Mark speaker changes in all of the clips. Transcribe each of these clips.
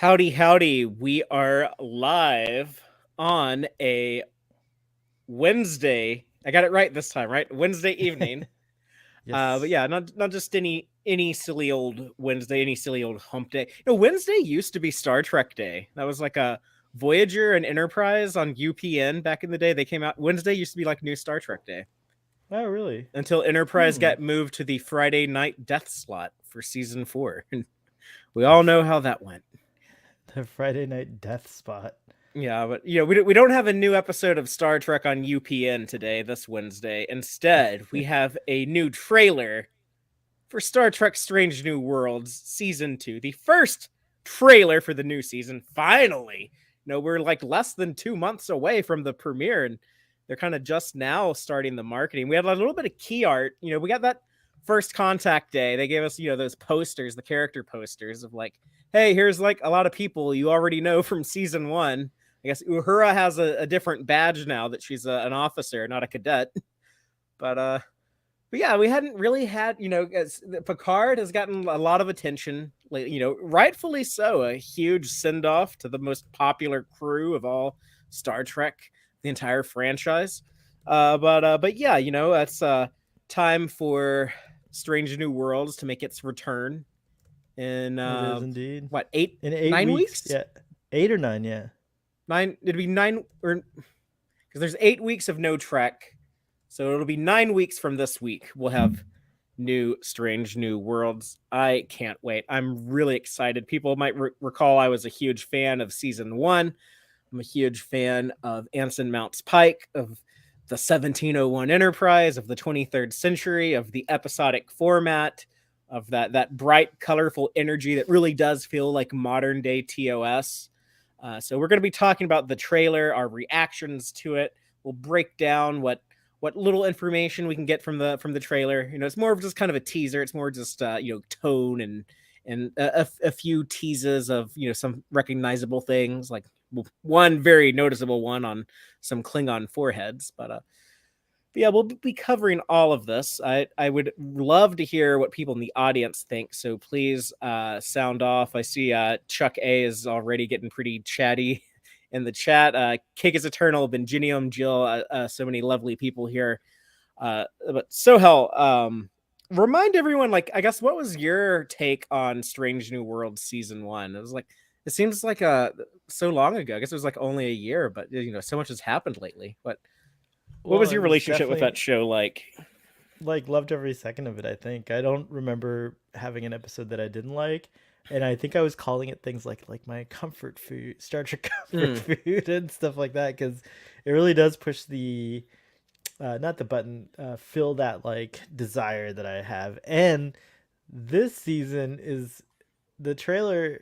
Speaker 1: Howdy, howdy. We are live on a Wednesday. I got it right this time, right? Wednesday evening. But
Speaker 2: Yes.
Speaker 1: yeah, not just any silly old Wednesday, any silly old hump day. Wednesday used to be Star Trek Day. That was like a Voyager and Enterprise on UPN back in the day. They came out. Wednesday used to be like new Star Trek Day
Speaker 2: Oh, really?
Speaker 1: until Enterprise
Speaker 2: Hmm.
Speaker 1: got moved to the Friday night death slot for season 4. And we all know how that went.
Speaker 2: The Friday night death spot.
Speaker 1: Yeah, but we don't have a new episode of Star Trek on UPN today, this Wednesday. Instead, we have a new trailer for Star Trek Strange New Worlds Season 2. The first trailer for the new season, finally. We're like less than 2 months away from the premiere, and they're kind of just now starting the marketing. We had a little bit of key art. We got that first contact day. They gave us, those posters, the character posters of like, hey, here's like a lot of people you already know from season 1. I guess Uhura has a different badge now that she's an officer, not a cadet. But yeah, we hadn't really had, Picard has gotten a lot of attention, rightfully so. A huge send off to the most popular crew of all Star Trek, the entire franchise. But yeah, it's time for Strange New Worlds to make its return in
Speaker 2: It is indeed.
Speaker 1: what, eight,
Speaker 2: In 8 weeks.
Speaker 1: 9 weeks?
Speaker 2: Yeah. 8 or 9, yeah.
Speaker 1: Nine, it'd be nine, or because there's 8 weeks of no Trek, so it'll be 9 weeks from this week. We'll have new Strange New Worlds. I can't wait. I'm really excited. People might recall I was a huge fan of season 1. I'm a huge fan of Anson Mounts Pike, of the 1701 Enterprise, of the 23rd century, of the episodic format, of that bright, colorful energy that really does feel like modern day TOS. So we're going to be talking about the trailer, our reactions to it. We'll break down what little information we can get from the trailer. It's more of just kind of a teaser. It's more just tone and a few teases of some recognizable things, like one very noticeable one on some Klingon foreheads. But yeah, we'll be covering all of this. I would love to hear what people in the audience think. So please sound off. I see Chuck A is already getting pretty chatty in the chat. Cake is Eternal, Benginium, Jill, so many lovely people here. But Sohel, remind everyone, like, I guess, what was your take on Strange New World season 1? It was like, it seems like so long ago. I guess it was like only a year, but so much has happened lately. What
Speaker 2: Well,
Speaker 1: was
Speaker 2: it
Speaker 1: your
Speaker 2: was
Speaker 1: relationship with that
Speaker 2: definitely
Speaker 1: show like?
Speaker 2: loved every second of it, I think. I don't remember having an episode that I didn't like. And I think I was calling it things like my comfort food, Star Trek comfort
Speaker 1: Mm.
Speaker 2: food and stuff like that, because it really does push the not the button, fill that like desire that I have. And this season is the trailer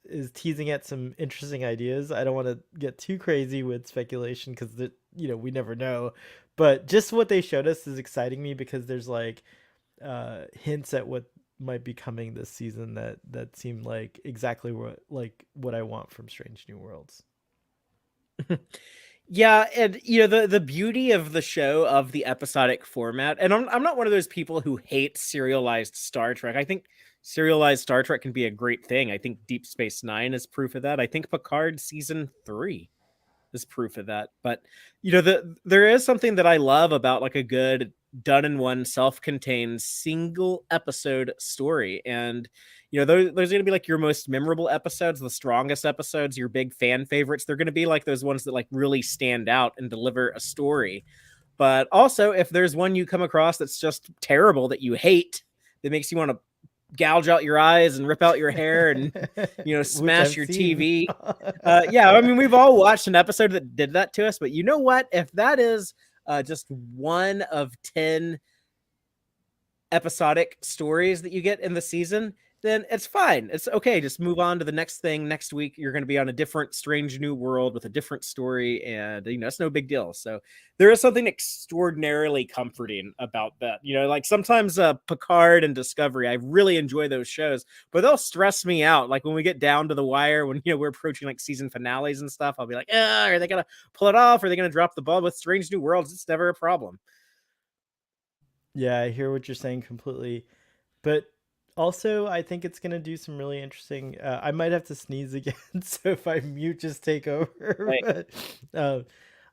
Speaker 2: is teasing at some interesting ideas. I don't want to get too crazy with speculation because we never know, but just what they showed us is exciting me because there's like hints at what might be coming this season that seem like exactly what I want from Strange New Worlds.
Speaker 1: Yeah, and the beauty of the show, of the episodic format, and I'm not one of those people who hate serialized Star Trek. I think serialized Star Trek can be a great thing. I think Deep Space Nine is proof of that. I think Picard season 3 is proof of that. But there is something that I love about like a good done in one self-contained single episode story. And those are going to be like your most memorable episodes, the strongest episodes, your big fan favorites. They're going to be like those ones that like really stand out and deliver a story. But also, if there's one you come across that's just terrible, that you hate, that makes you want to gouge out your eyes and rip out your hair and
Speaker 2: Which
Speaker 1: smash
Speaker 2: I've
Speaker 1: your
Speaker 2: seen.
Speaker 1: TV. Yeah, I mean, we've all watched an episode that did that to us, but you know what? If that is just one of 10 episodic stories that you get in the season, then it's fine. It's okay. Just move on to the next thing. Next week, you're going to be on a different Strange New World with a different story, and it's no big deal. So there is something extraordinarily comforting about that. Like sometimes Picard and Discovery, I really enjoy those shows, but they'll stress me out. Like when we get down to the wire, when we're approaching like season finales and stuff, I'll be like, are they gonna pull it off? Are they gonna drop the ball? With Strange New Worlds, it's never a problem.
Speaker 2: Yeah, I hear what you're saying completely. But Also, I think it's gonna do some really interesting. I might have to sneeze again, so if I mute, just take over.
Speaker 1: Like,
Speaker 2: But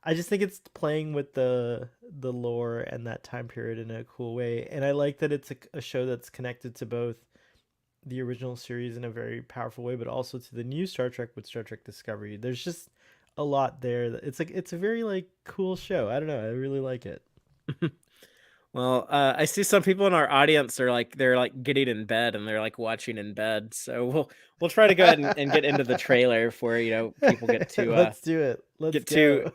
Speaker 2: I just think it's playing with the lore and that time period in a cool way, and I like that it's a show that's connected to both the original series in a very powerful way, but also to the new Star Trek with Star Trek Discovery. There's just a lot there. It's like it's a very like cool show. I don't know. I really like it.
Speaker 1: well, I see some people in our audience are like they're like getting in bed and they're like watching in bed. So we'll try to go ahead and get into the trailer before people
Speaker 2: Let's do it. Let's
Speaker 1: get too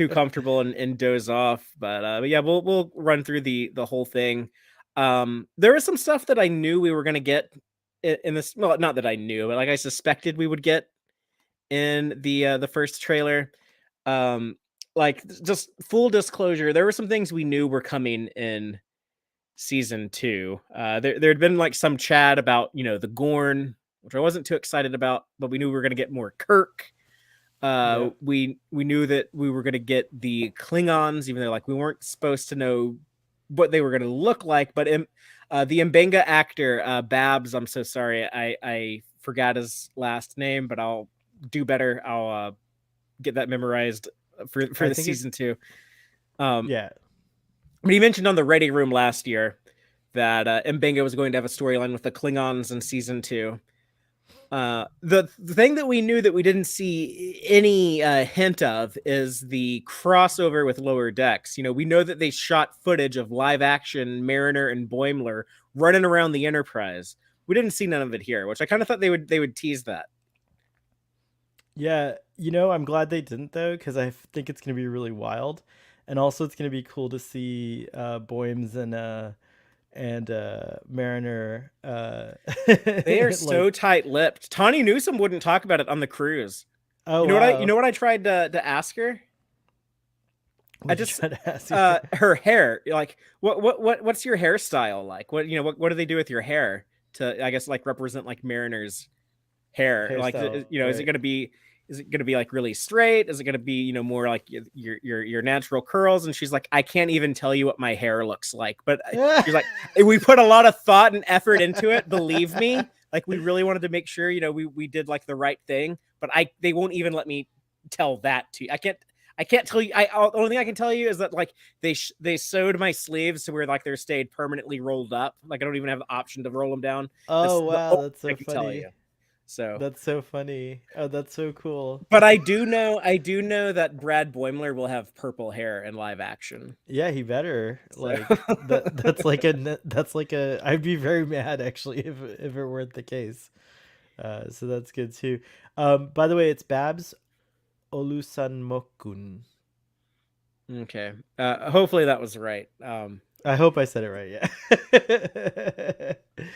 Speaker 2: go.
Speaker 1: comfortable and doze off. But yeah, we'll run through the whole thing. There was some stuff that I knew we were gonna get in this. Well, not that I knew, but like I suspected we would get in the first trailer. Um, like just full disclosure, there were some things we knew were coming in season 2. There had been like some chat about the Gorn, which I wasn't too excited about, but we knew we were going to get more Kirk.
Speaker 2: Yeah.
Speaker 1: We knew that we were going to get the Klingons, even though like we weren't supposed to know what they were going to look like. But the Mbenga actor Babs, I'm so sorry, I forgot his last name, but I'll do better. I'll get that memorized for
Speaker 2: I
Speaker 1: the
Speaker 2: think it.
Speaker 1: season 2. Um,
Speaker 2: Yeah.
Speaker 1: but he mentioned on the Ready Room last year that Mbenga was going to have a storyline with the Klingons in season 2. The thing that we knew that we didn't see any hint of is the crossover with Lower Decks. We know that they shot footage of live action Mariner and Boimler running around the Enterprise. We didn't see none of it here, which I kind of thought they would tease that.
Speaker 2: Yeah. I'm glad they didn't though, because I think it's gonna be really wild, and also it's gonna be cool to see Boims and Mariner
Speaker 1: They are so
Speaker 2: like.
Speaker 1: tight-lipped. Tawny Newsome wouldn't talk about it on the cruise.
Speaker 2: Oh
Speaker 1: You
Speaker 2: wow.
Speaker 1: know what I tried to ask her? I
Speaker 2: What did you
Speaker 1: just
Speaker 2: try to ask her?
Speaker 1: her hair. Like what's your hairstyle like? What do they do with your hair to I guess like represent like Mariner's hair? Like
Speaker 2: Hairstyle,
Speaker 1: is it
Speaker 2: right?
Speaker 1: going to be like really straight? Is it going to be more like your natural curls? And she's like, I can't even tell you what my hair looks like. But she's like, we put a lot of thought and effort into it. Believe me, like we really wanted to make sure we did like the right thing. But they won't even let me tell that to you. I can't tell you. The only thing I can tell you is that like they sewed my sleeves to where like they're stayed permanently rolled up. Like I don't even have the option to roll them down. That's
Speaker 2: Oh
Speaker 1: the
Speaker 2: wow,
Speaker 1: only
Speaker 2: that's
Speaker 1: thing I
Speaker 2: so
Speaker 1: can tell
Speaker 2: funny.
Speaker 1: you. So,
Speaker 2: That's so funny. Oh, that's so cool.
Speaker 1: but I do know that Brad Boimler will have purple hair in live action.
Speaker 2: Yeah, he better.
Speaker 1: So,
Speaker 2: Like that's like a I'd be very mad actually if it weren't the case. So that's good too. By the way, it's Babs Olusanmokun.
Speaker 1: okay. Hopefully that was right.
Speaker 2: I hope I said it right. Yeah.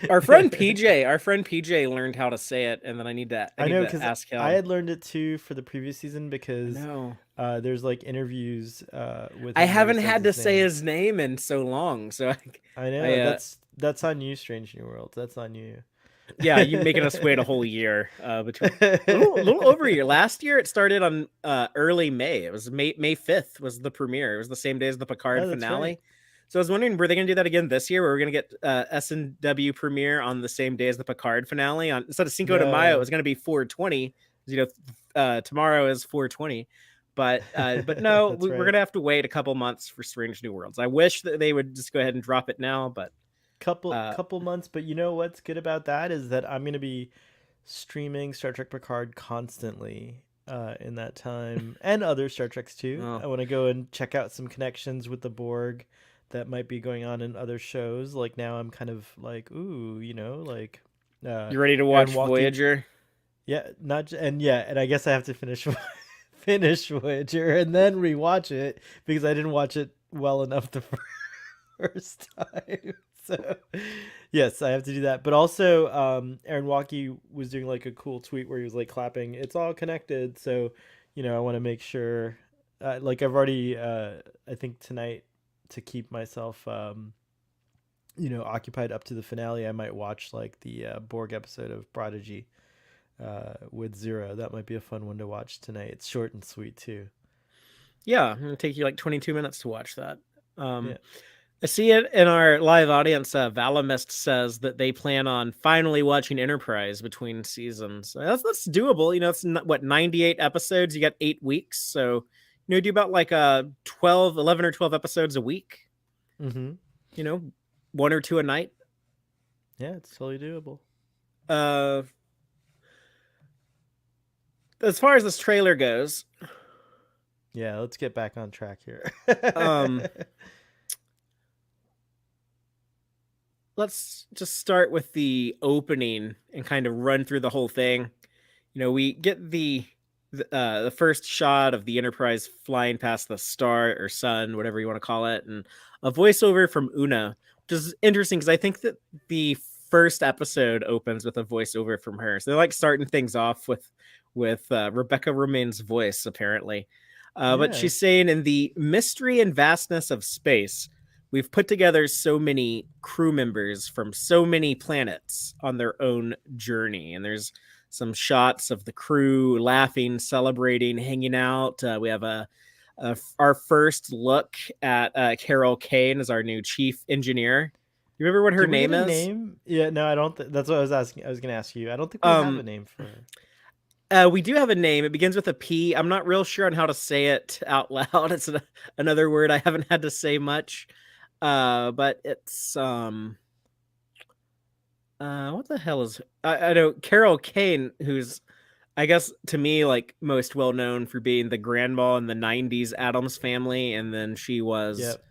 Speaker 1: Our friend PJ learned how to say it, and then I
Speaker 2: I
Speaker 1: need
Speaker 2: know
Speaker 1: to
Speaker 2: because
Speaker 1: ask
Speaker 2: I
Speaker 1: him.
Speaker 2: had learned it too for the previous season
Speaker 1: I
Speaker 2: because
Speaker 1: know.
Speaker 2: there's like interviews with
Speaker 1: I
Speaker 2: him where he
Speaker 1: haven't
Speaker 2: says
Speaker 1: had to
Speaker 2: his
Speaker 1: say
Speaker 2: name.
Speaker 1: his name in so long, so
Speaker 2: I
Speaker 1: I
Speaker 2: know that's on you, Strange New World. That's on you.
Speaker 1: yeah, you making us wait a whole year between little over a year. Last year it started on early May. It was May 5th was the premiere. It was the same day as the Picard
Speaker 2: Oh, that's right.
Speaker 1: finale. So I was wondering, were they going to do that again this year? Where we're going to get S&W premiere on the same day as the Picard finale? On instead of Cinco de Mayo, it
Speaker 2: No.
Speaker 1: was going to be 420. Tomorrow is 420. But no,
Speaker 2: That's
Speaker 1: we're
Speaker 2: right.
Speaker 1: gonna have to wait a couple months for Strange New Worlds. I wish that they would just go ahead and drop it now, but uh,
Speaker 2: Couple months, but you know what's good about that is that I'm gonna be streaming Star Trek Picard constantly in that time, and other Star Treks too.
Speaker 1: well,
Speaker 2: I want to go and check out some connections with the Borg that might be going on in other shows. Like now, I'm kind of like, ooh, like
Speaker 1: you ready to
Speaker 2: Aaron
Speaker 1: watch
Speaker 2: Walkie.
Speaker 1: Voyager?
Speaker 2: Yeah, not j- and yeah, and I guess I have to finish finish Voyager and then rewatch it because I didn't watch it well enough the first time. So yes, I have to do that. But also, Aaron Walkie was doing like a cool tweet where he was like clapping. It's all connected. So, I want to make sure. Like I've already, I think tonight to keep myself, occupied up to the finale, I might watch like the Borg episode of Prodigy with Zero. That might be a fun one to watch tonight. It's short and sweet too.
Speaker 1: Yeah, it'll take you like 22 minutes to watch that.
Speaker 2: Yeah.
Speaker 1: Um, I see it in our live audience. Valamist says that they plan on finally watching Enterprise between seasons. That's doable. It's what 98 episodes. You got 8 weeks, so do about like 12, 11 or 12 episodes a week.
Speaker 2: Mm-hmm.
Speaker 1: You know, one or two a night.
Speaker 2: Yeah, it's totally doable.
Speaker 1: Uh, as far as this trailer goes,
Speaker 2: Yeah, let's get back on track here.
Speaker 1: um, let's just start with the opening and kind of run through the whole thing. We get the first shot of the Enterprise flying past the star or sun, whatever you want to call it, and a voiceover from Una, which is interesting because I think that the first episode opens with a voiceover from her. So they're like starting things off with Rebecca Romijn's voice, apparently. But
Speaker 2: Yeah.
Speaker 1: she's saying, in the mystery and vastness of space, we've put together so many crew members from so many planets on their own journey. And there's some shots of the crew laughing, celebrating, hanging out. We have our first look at Carol Kane as our new chief engineer. You remember what her
Speaker 2: Did we
Speaker 1: name
Speaker 2: get a
Speaker 1: is?
Speaker 2: name? Yeah, no, I don't. That's what I was asking. I was gonna ask you. I don't think we have a
Speaker 1: Um,
Speaker 2: name for her.
Speaker 1: we do have a name. It begins with a P. I'm not real sure on how to say it out loud. It's another word I haven't had to say much. But it's what the hell is I know Carol Kane, who's I guess to me like most well known for being the grandma in the '90s Addams Family, and then
Speaker 2: Yep.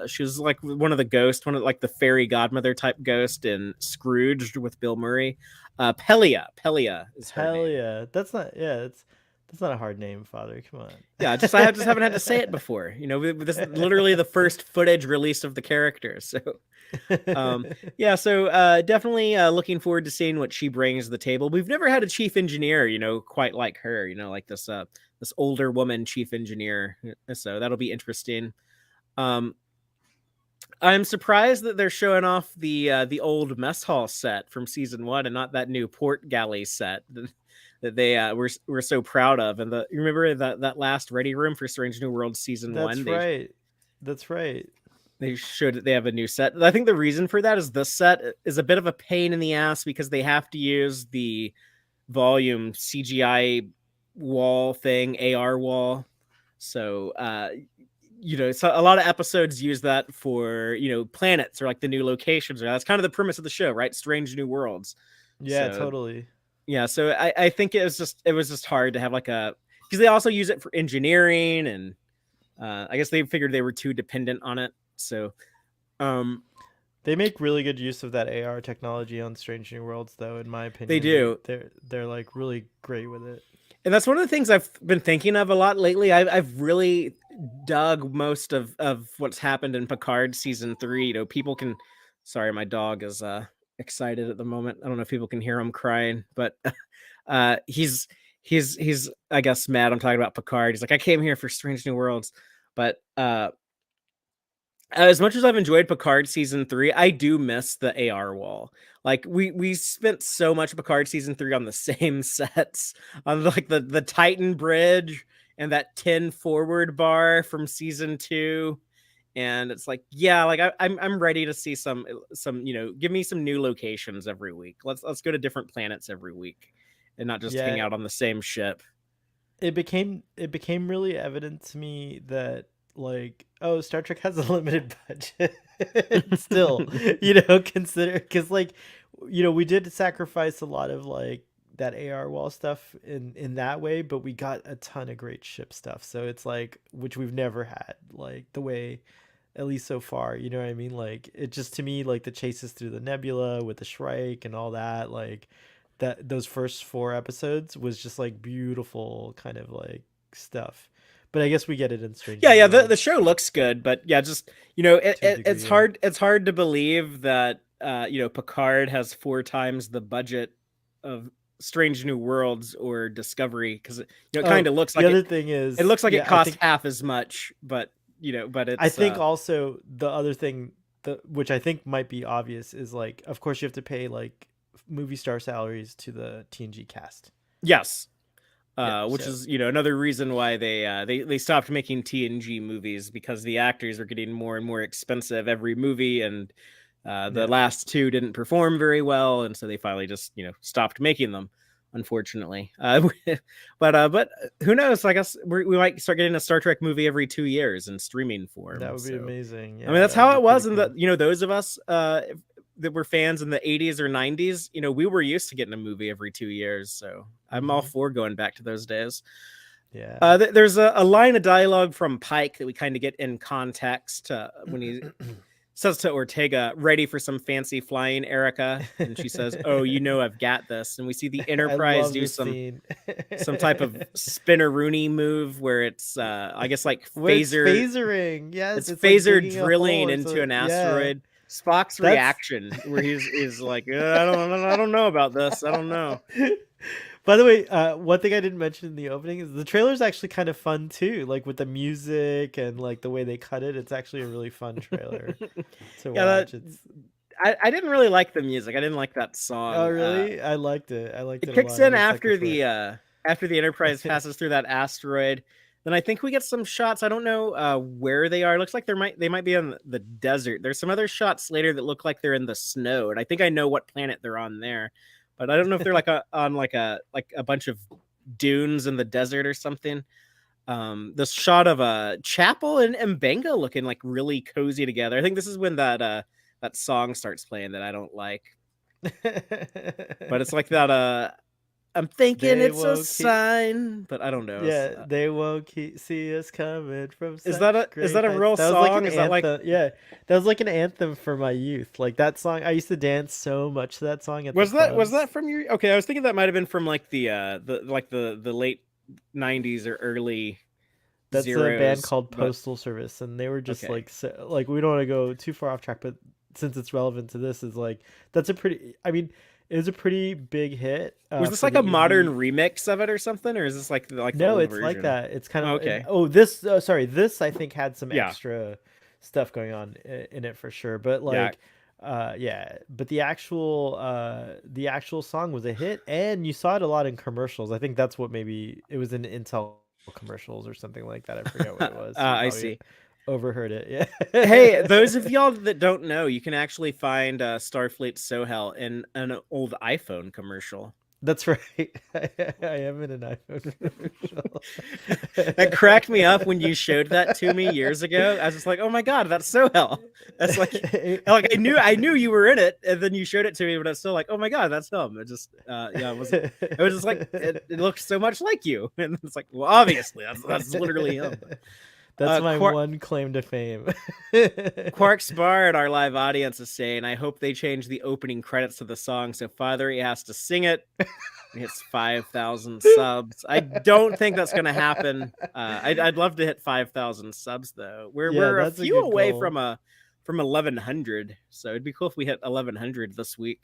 Speaker 1: she was like one of the ghosts, one of like the fairy godmother type ghost in Scrooged with Bill Murray. Pelia is her name.
Speaker 2: Pelia. That's not. Yeah, that's not a hard name, Father. Come
Speaker 1: Yeah,
Speaker 2: on.
Speaker 1: I just haven't had to say it before. This is literally the first footage release of the character. So um, yeah, so definitely looking forward to seeing what she brings to the table. We've never had a chief engineer, quite like her. Like this older woman chief engineer. So that'll be interesting. Um, I'm surprised that they're showing off the old mess hall set from season one and not that new port galley set that they were so proud of. And you remember that last ready room for Strange New World season one?
Speaker 2: That's right. That's right.
Speaker 1: They showed that they have a new set. I think the reason for that is this set is a bit of a pain in the ass because they have to use the volume CGI wall thing, AR wall. So, so a lot of episodes use that for, planets or like the new locations. Or that's kind of the premise of the show, right? Strange New Worlds.
Speaker 2: Yeah,
Speaker 1: So,
Speaker 2: totally.
Speaker 1: yeah. So I think it was just hard to have like because they also use it for engineering and I guess they figured they were too dependent on it. So, um,
Speaker 2: They make really good use of that AR technology on Strange New Worlds, though. In my
Speaker 1: they
Speaker 2: opinion,
Speaker 1: do.
Speaker 2: they're like really great with it.
Speaker 1: And that's one of the things I've been thinking of a lot lately. I've really dug most of what's happened in Picard season 3. People can. Sorry, my dog is excited at the moment. I don't know if people can hear him crying, but he's I guess mad. I'm talking about Picard. He's like, I came here for Strange New Worlds, but as much as I've enjoyed Picard season 3, I do miss the AR wall. Like we spent so much of Picard season 3 on the same sets, on like the Titan bridge and that 10 forward bar from season 2. And it's like, yeah, like I'm ready to see some give me some new locations every week. Let's go to different planets every week and not just hang
Speaker 2: Yeah,
Speaker 1: out on the same ship.
Speaker 2: it became really evident to me that, like, oh, Star Trek has a limited budget. Still, consider, because, like, we did sacrifice a lot of, like, that AR wall stuff in that way, but we got a ton of great ship stuff. So it's like, which we've never had, like, the way, at least so far. You know what I mean? Like, it just, to me, like, the chases through the nebula with the Shrike and all that, like, that those first four episodes was just like beautiful kind of like stuff. But I guess we get it in Strange
Speaker 1: Yeah,
Speaker 2: New
Speaker 1: yeah, the
Speaker 2: Worlds
Speaker 1: show looks good, but yeah, just
Speaker 2: to a
Speaker 1: it's
Speaker 2: degree. Yeah.
Speaker 1: hard to believe that Picard has 4 times the budget of Strange New Worlds or Discovery, because it kind
Speaker 2: Oh,
Speaker 1: of looks
Speaker 2: the
Speaker 1: like
Speaker 2: other thing
Speaker 1: it
Speaker 2: is,
Speaker 1: looks like it
Speaker 2: yeah, I
Speaker 1: costs
Speaker 2: think
Speaker 1: half as much, but
Speaker 2: I
Speaker 1: it's
Speaker 2: think also the other thing, which I think might be obvious, is like, of course you have to pay like movie star salaries to the TNG cast.
Speaker 1: yes.
Speaker 2: Yep.
Speaker 1: which
Speaker 2: So
Speaker 1: is another reason why they stopped making TNG movies, because the actors were getting more and more expensive every movie, and the
Speaker 2: yeah.
Speaker 1: last two didn't perform very well, and so they finally just stopped making them, unfortunately. But who knows? I guess we might start getting a Star Trek movie every 2 years in streaming
Speaker 2: That
Speaker 1: form.
Speaker 2: would be
Speaker 1: So
Speaker 2: amazing.
Speaker 1: I mean,
Speaker 2: Yeah,
Speaker 1: that's
Speaker 2: that would
Speaker 1: how
Speaker 2: be
Speaker 1: it
Speaker 2: pretty
Speaker 1: was in
Speaker 2: cool.
Speaker 1: those of us that were fans in the 80s or 90s. We were used to getting a movie every 2 years. So I'm all
Speaker 2: Hmm.
Speaker 1: for going back to those days.
Speaker 2: Yeah.
Speaker 1: There's a line of dialogue from Pike that we kind of get in context when he says to Ortega, "Ready for some fancy flying, Erica?" And she says, "Oh, I've got this." And we see the
Speaker 2: I
Speaker 1: Enterprise
Speaker 2: love
Speaker 1: do
Speaker 2: this
Speaker 1: some
Speaker 2: scene.
Speaker 1: type of spinner-rooney move where it's I guess like
Speaker 2: Where it's
Speaker 1: phaser
Speaker 2: phasering. Yes,
Speaker 1: it's
Speaker 2: it's like
Speaker 1: phaser
Speaker 2: digging a hole
Speaker 1: drilling
Speaker 2: or
Speaker 1: into
Speaker 2: something.
Speaker 1: an
Speaker 2: Yeah.
Speaker 1: asteroid. Spock's
Speaker 2: That's
Speaker 1: reaction where he's like, I don't know about this. I don't know.
Speaker 2: By the way, one thing I didn't mention in the opening is the trailer's actually kind of fun too. Like with the music and like the way they cut it, it's actually a really fun trailer to
Speaker 1: Yeah,
Speaker 2: watch. It's
Speaker 1: I didn't really like the music. I didn't like that
Speaker 2: Oh
Speaker 1: song.
Speaker 2: really? I liked it. I liked
Speaker 1: It
Speaker 2: it a
Speaker 1: kicks
Speaker 2: lot. I
Speaker 1: in
Speaker 2: wish I could play
Speaker 1: after the Enterprise passes through that asteroid. Then I think we get some shots. I don't know where they are. It looks like they might be on the desert. There's some other shots later that look like they're in the snow, and I think I know what planet they're on there, but I don't know if they're on a bunch of dunes in the desert or something. This shot of a chapel and Mbenga looking like really cozy together. I think this is when that song starts playing that I don't like, but it's like that I'm thinking
Speaker 2: They
Speaker 1: it's a
Speaker 2: won't keep.
Speaker 1: sign, but I don't know.
Speaker 2: Yeah, they won't keep see us coming from
Speaker 1: Is
Speaker 2: such
Speaker 1: that
Speaker 2: great
Speaker 1: a
Speaker 2: heights.
Speaker 1: real
Speaker 2: That was like
Speaker 1: song?
Speaker 2: an
Speaker 1: Is that like
Speaker 2: anthem. Yeah, that was like an anthem for my youth. Like that song, I used to dance so much to that song at the
Speaker 1: was
Speaker 2: clubs.
Speaker 1: that from your? Okay, I was thinking that might have been from like the late '90s or early
Speaker 2: That's a band
Speaker 1: zeros.
Speaker 2: called
Speaker 1: But
Speaker 2: Postal Service, and they were just
Speaker 1: okay,
Speaker 2: like like we don't want to go too far off track, but since it's relevant to this, is like that's a pretty. I mean, it was a pretty big hit
Speaker 1: was this
Speaker 2: for
Speaker 1: like
Speaker 2: the
Speaker 1: a modern
Speaker 2: indie.
Speaker 1: remix of it or something, or is this like the
Speaker 2: No,
Speaker 1: old
Speaker 2: it's like
Speaker 1: version?
Speaker 2: that. It's kind
Speaker 1: Oh,
Speaker 2: of
Speaker 1: okay,
Speaker 2: oh this sorry this I think had some
Speaker 1: yeah,
Speaker 2: extra stuff going on in it for sure, but
Speaker 1: yeah.
Speaker 2: like yeah, but the actual song was a hit, and you saw it a lot in commercials. I think that's what maybe it was in Intel commercials or something like that. I forget what it was. So you
Speaker 1: I
Speaker 2: probably
Speaker 1: see.
Speaker 2: overheard it.
Speaker 1: Hey, those
Speaker 2: Yeah.
Speaker 1: of y'all that don't know, you can actually find Starfleet Sohel in an old iPhone commercial.
Speaker 2: That's right. I am in an iPhone commercial.
Speaker 1: That cracked me up when you showed that to me years ago. I was just like, "Oh my god, that's Sohel." That's like I knew you were in it, and then you showed it to me, but I was still like, "Oh my god, that's him." It just yeah, it was just like it looks so much like you, and it's like, well, obviously that's literally him. But,
Speaker 2: That's my
Speaker 1: Quark,
Speaker 2: one claim to fame.
Speaker 1: Quark's bar at our live audience is saying, "I hope they change the opening credits to the song so Father he has to sing it." Hits 5,000 subs. I don't think that's going to happen. I'd love to hit 5,000 subs though.
Speaker 2: Yeah,
Speaker 1: We're a
Speaker 2: that's a
Speaker 1: few
Speaker 2: good
Speaker 1: away
Speaker 2: goal.
Speaker 1: from 1,100. So it'd be cool if we hit 1,100 this week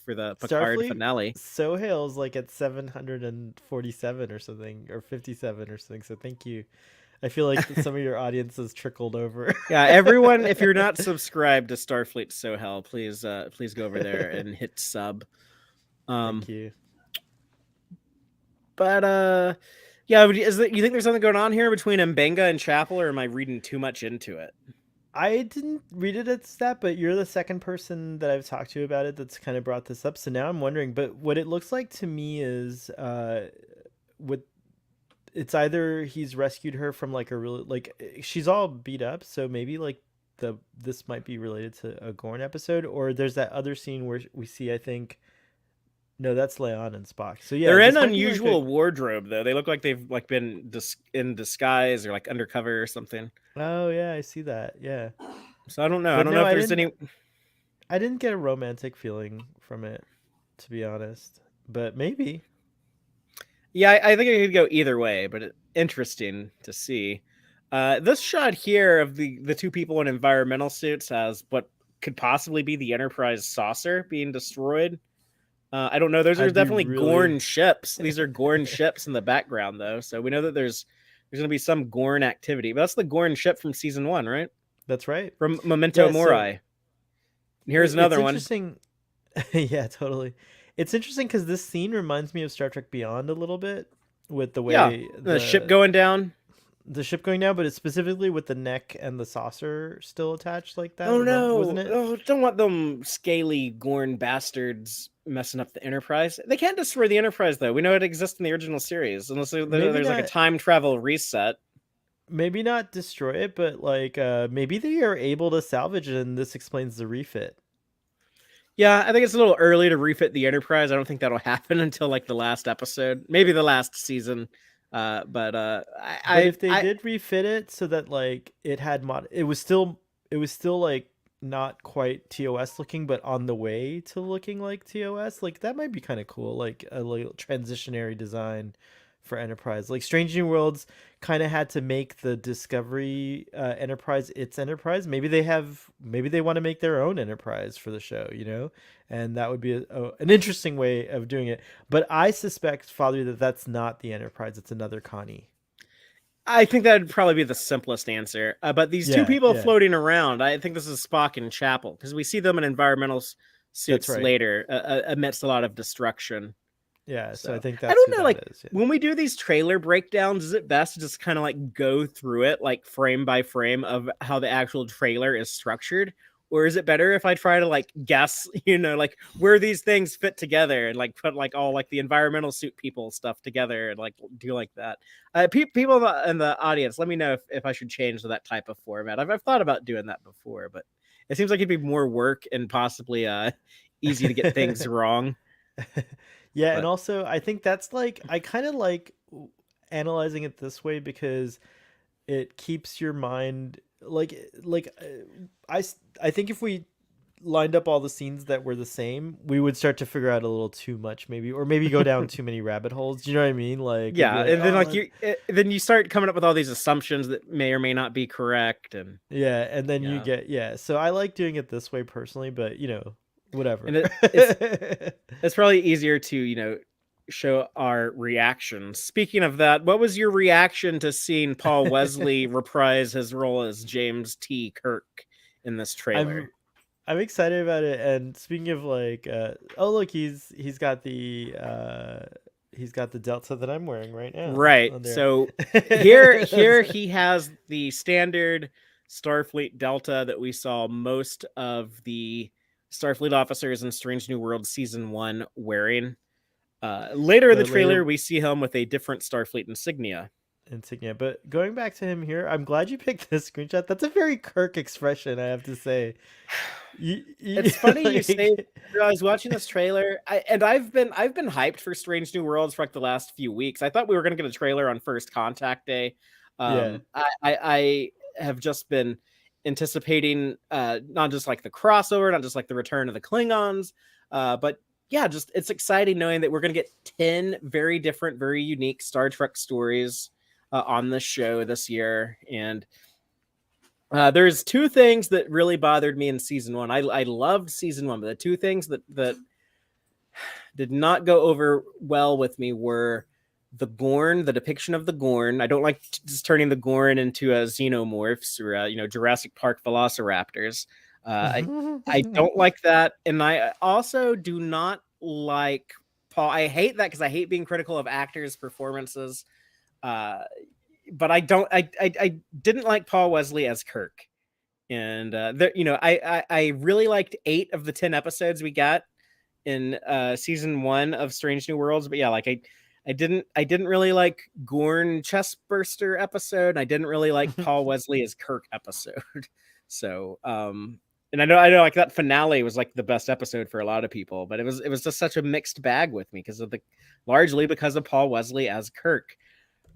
Speaker 1: for the Picard
Speaker 2: Starfleet
Speaker 1: finale.
Speaker 2: Sohail's like at 747 or something, or 57 or something. So thank you. I feel like some of your audience has trickled over.
Speaker 1: Yeah, everyone, if you're not subscribed to Starfleet Sohel, please go over there and hit sub.
Speaker 2: Thank
Speaker 1: Um,
Speaker 2: you.
Speaker 1: but yeah, you think there's something going on here between Mbenga and Chapel, or am I reading too much into it?
Speaker 2: I didn't read it at that, but you're the second person that I've talked to about it that's kind of brought this up. So now I'm wondering, but what it looks like to me is what it's either he's rescued her from like a really like she's all beat up, so maybe like this might be related to a Gorn episode, or there's that other scene where we see I think no, that's Leon and Spock. So yeah,
Speaker 1: They're in
Speaker 2: this might be like a
Speaker 1: unusual wardrobe though. They look like they've like been in disguise or like undercover or something.
Speaker 2: oh yeah, I see that. Yeah.
Speaker 1: So I don't know. I
Speaker 2: But
Speaker 1: don't know
Speaker 2: no,
Speaker 1: if there's any.
Speaker 2: I didn't get a romantic feeling from it, to be honest. But maybe.
Speaker 1: Yeah, I think it could go either way, but interesting to see. This shot here of the two people in environmental suits has what could possibly be the Enterprise saucer being destroyed. I don't know. Those are
Speaker 2: I'd be
Speaker 1: definitely
Speaker 2: really
Speaker 1: Gorn ships. These are Gorn ships in the background, though. So we know that there's going to be some Gorn activity. But that's the Gorn ship from season one, right?
Speaker 2: That's right.
Speaker 1: From Memento
Speaker 2: Yeah, so
Speaker 1: Mori. Here's
Speaker 2: it's
Speaker 1: another one.
Speaker 2: interesting. Yeah, totally. It's interesting because this scene reminds me of Star Trek Beyond a little bit. with the
Speaker 1: Yeah,
Speaker 2: way
Speaker 1: the ship going down.
Speaker 2: the ship going down, but it's specifically with the neck and the saucer still attached like that.
Speaker 1: Oh
Speaker 2: Remember, wasn't
Speaker 1: no!
Speaker 2: it?
Speaker 1: Oh, don't want them scaly Gorn bastards messing up the Enterprise. They can't destroy the Enterprise though. We know it exists in the original series, unless
Speaker 2: Maybe
Speaker 1: there's like a
Speaker 2: not.
Speaker 1: time travel reset.
Speaker 2: Maybe not destroy it, but like maybe they are able to salvage it, and this explains the refit.
Speaker 1: Yeah, I think it's a little early to refit the Enterprise. I don't think that'll happen until like the last episode, maybe the last season. But
Speaker 2: But if they
Speaker 1: I
Speaker 2: did refit it so that like it had it was still like not quite TOS looking, but on the way to looking like TOS, like that might be kind of cool, like a little transitionary design for Enterprise. Like Strange New Worlds kind of had to make the Discovery Enterprise its Enterprise. Maybe they want to make their own Enterprise for the show, you know, and that would be an interesting way of doing it. But I suspect, Father, that that's not the Enterprise; it's another Connie.
Speaker 1: I think that would probably be the simplest answer. But these two
Speaker 2: Yeah,
Speaker 1: people
Speaker 2: yeah,
Speaker 1: floating around, I think this is Spock and Chapel because we see them in environmental
Speaker 2: that's
Speaker 1: suits
Speaker 2: right.
Speaker 1: later amidst a lot of destruction.
Speaker 2: Yeah, so I
Speaker 1: So
Speaker 2: think
Speaker 1: I
Speaker 2: that's
Speaker 1: don't
Speaker 2: who
Speaker 1: know,
Speaker 2: that
Speaker 1: like
Speaker 2: is. Yeah.
Speaker 1: when we do these trailer breakdowns, is it best to just kind of like go through it like frame by frame of how the actual trailer is structured? Or is it better if I try to like guess, like where these things fit together and like put like all like the environmental suit people stuff together and like do like that? People in the audience, let me know if I should change to that type of format. I've thought about doing that before, but it seems like it'd be more work and possibly easy to get things wrong.
Speaker 2: Yeah, and
Speaker 1: But
Speaker 2: also I think that's like I kind of like analyzing it this way because it keeps your mind I think if we lined up all the scenes that were the same, we would start to figure out a little too much maybe, or maybe go down too many rabbit holes. Do you know what I mean? Like it'd be
Speaker 1: yeah,
Speaker 2: like,
Speaker 1: and then like
Speaker 2: oh,
Speaker 1: then you start coming up with all these assumptions that may or may not be correct, and
Speaker 2: yeah, and then you
Speaker 1: yeah,
Speaker 2: get yeah. So I like doing it this way personally, but whatever.
Speaker 1: and it's probably easier to show our reactions. Speaking of that, what was your reaction to seeing Paul Wesley reprise his role as James T. Kirk in this
Speaker 2: I'm
Speaker 1: trailer?
Speaker 2: I'm excited about it. And speaking of like, oh look, he's got the Delta that I'm wearing right now
Speaker 1: Right.
Speaker 2: on there.
Speaker 1: So here he has the standard Starfleet Delta that we saw most of the Starfleet officers in Strange New Worlds season 1 wearing. Later in the
Speaker 2: But
Speaker 1: trailer,
Speaker 2: later
Speaker 1: we see him with a different Starfleet insignia.
Speaker 2: insignia. But going back to him here, I'm glad you picked this screenshot. That's a very Kirk expression, I have to say.
Speaker 1: It's funny you say.
Speaker 2: Like,
Speaker 1: I was watching this trailer, I've been hyped for Strange New Worlds for like the last few weeks. I thought we were going to get a trailer on First Contact Day.
Speaker 2: yeah.
Speaker 1: I have just been anticipating not just like the crossover, not just like the return of the Klingons, but yeah, just it's exciting knowing that we're going to get 10 very different, very unique Star Trek stories on this show this year, and there's two things that really bothered me in season 1. I loved season 1, but the two things that did not go over well with me were the Gorn, the depiction of the Gorn. I don't like just turning the Gorn into a xenomorphs or Jurassic Park velociraptors. I don't like that, and I also do not like Paul. I hate that because I hate being critical of actors' performances. Uh, but I didn't like Paul Wesley as Kirk, and I really liked 8 of the 10 episodes we got in season 1 of Strange New Worlds. But yeah, like I didn't really like Gorn Chestburster episode. I didn't really like Paul Wesley as Kirk episode. So and I know like that finale was like the best episode for a lot of people, but it was just such a mixed bag with me largely because of Paul Wesley as Kirk.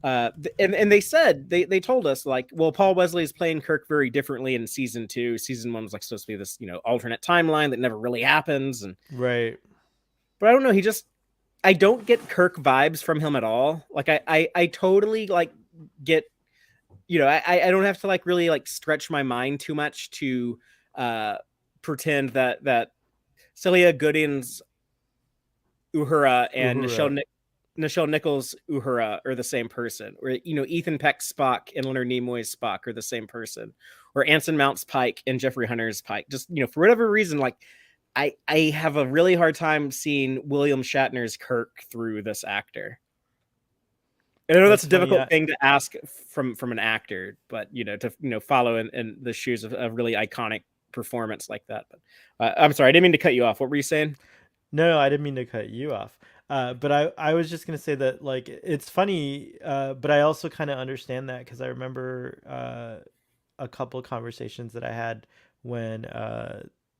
Speaker 1: And they told us like, well, Paul Wesley is playing Kirk very differently in season 2. Season 1 was like supposed to be this alternate timeline that never really happens, and
Speaker 2: Right.
Speaker 1: but I don't know, I don't get Kirk vibes from him at all. Like I totally like get I don't have to like really like stretch my mind too much to pretend that Celia Gooding's Uhura and
Speaker 2: Uhura.
Speaker 1: Nichelle Nichols' Uhura are the same person, or Ethan Peck's Spock and Leonard Nimoy's Spock are the same person, or Anson Mount's Pike and Jeffrey Hunter's Pike. Just for whatever reason, like I have a really hard time seeing William Shatner's Kirk through this actor. And I know that's
Speaker 2: That's
Speaker 1: a
Speaker 2: funny.
Speaker 1: difficult thing to ask from an actor, but to follow in the shoes of a really iconic performance like that. But I'm sorry, I didn't mean to cut you off. What were you saying?
Speaker 2: No, I didn't mean to cut you off. But I was just gonna say that like it's funny, but I also kind of understand that because I remember a couple conversations that I had when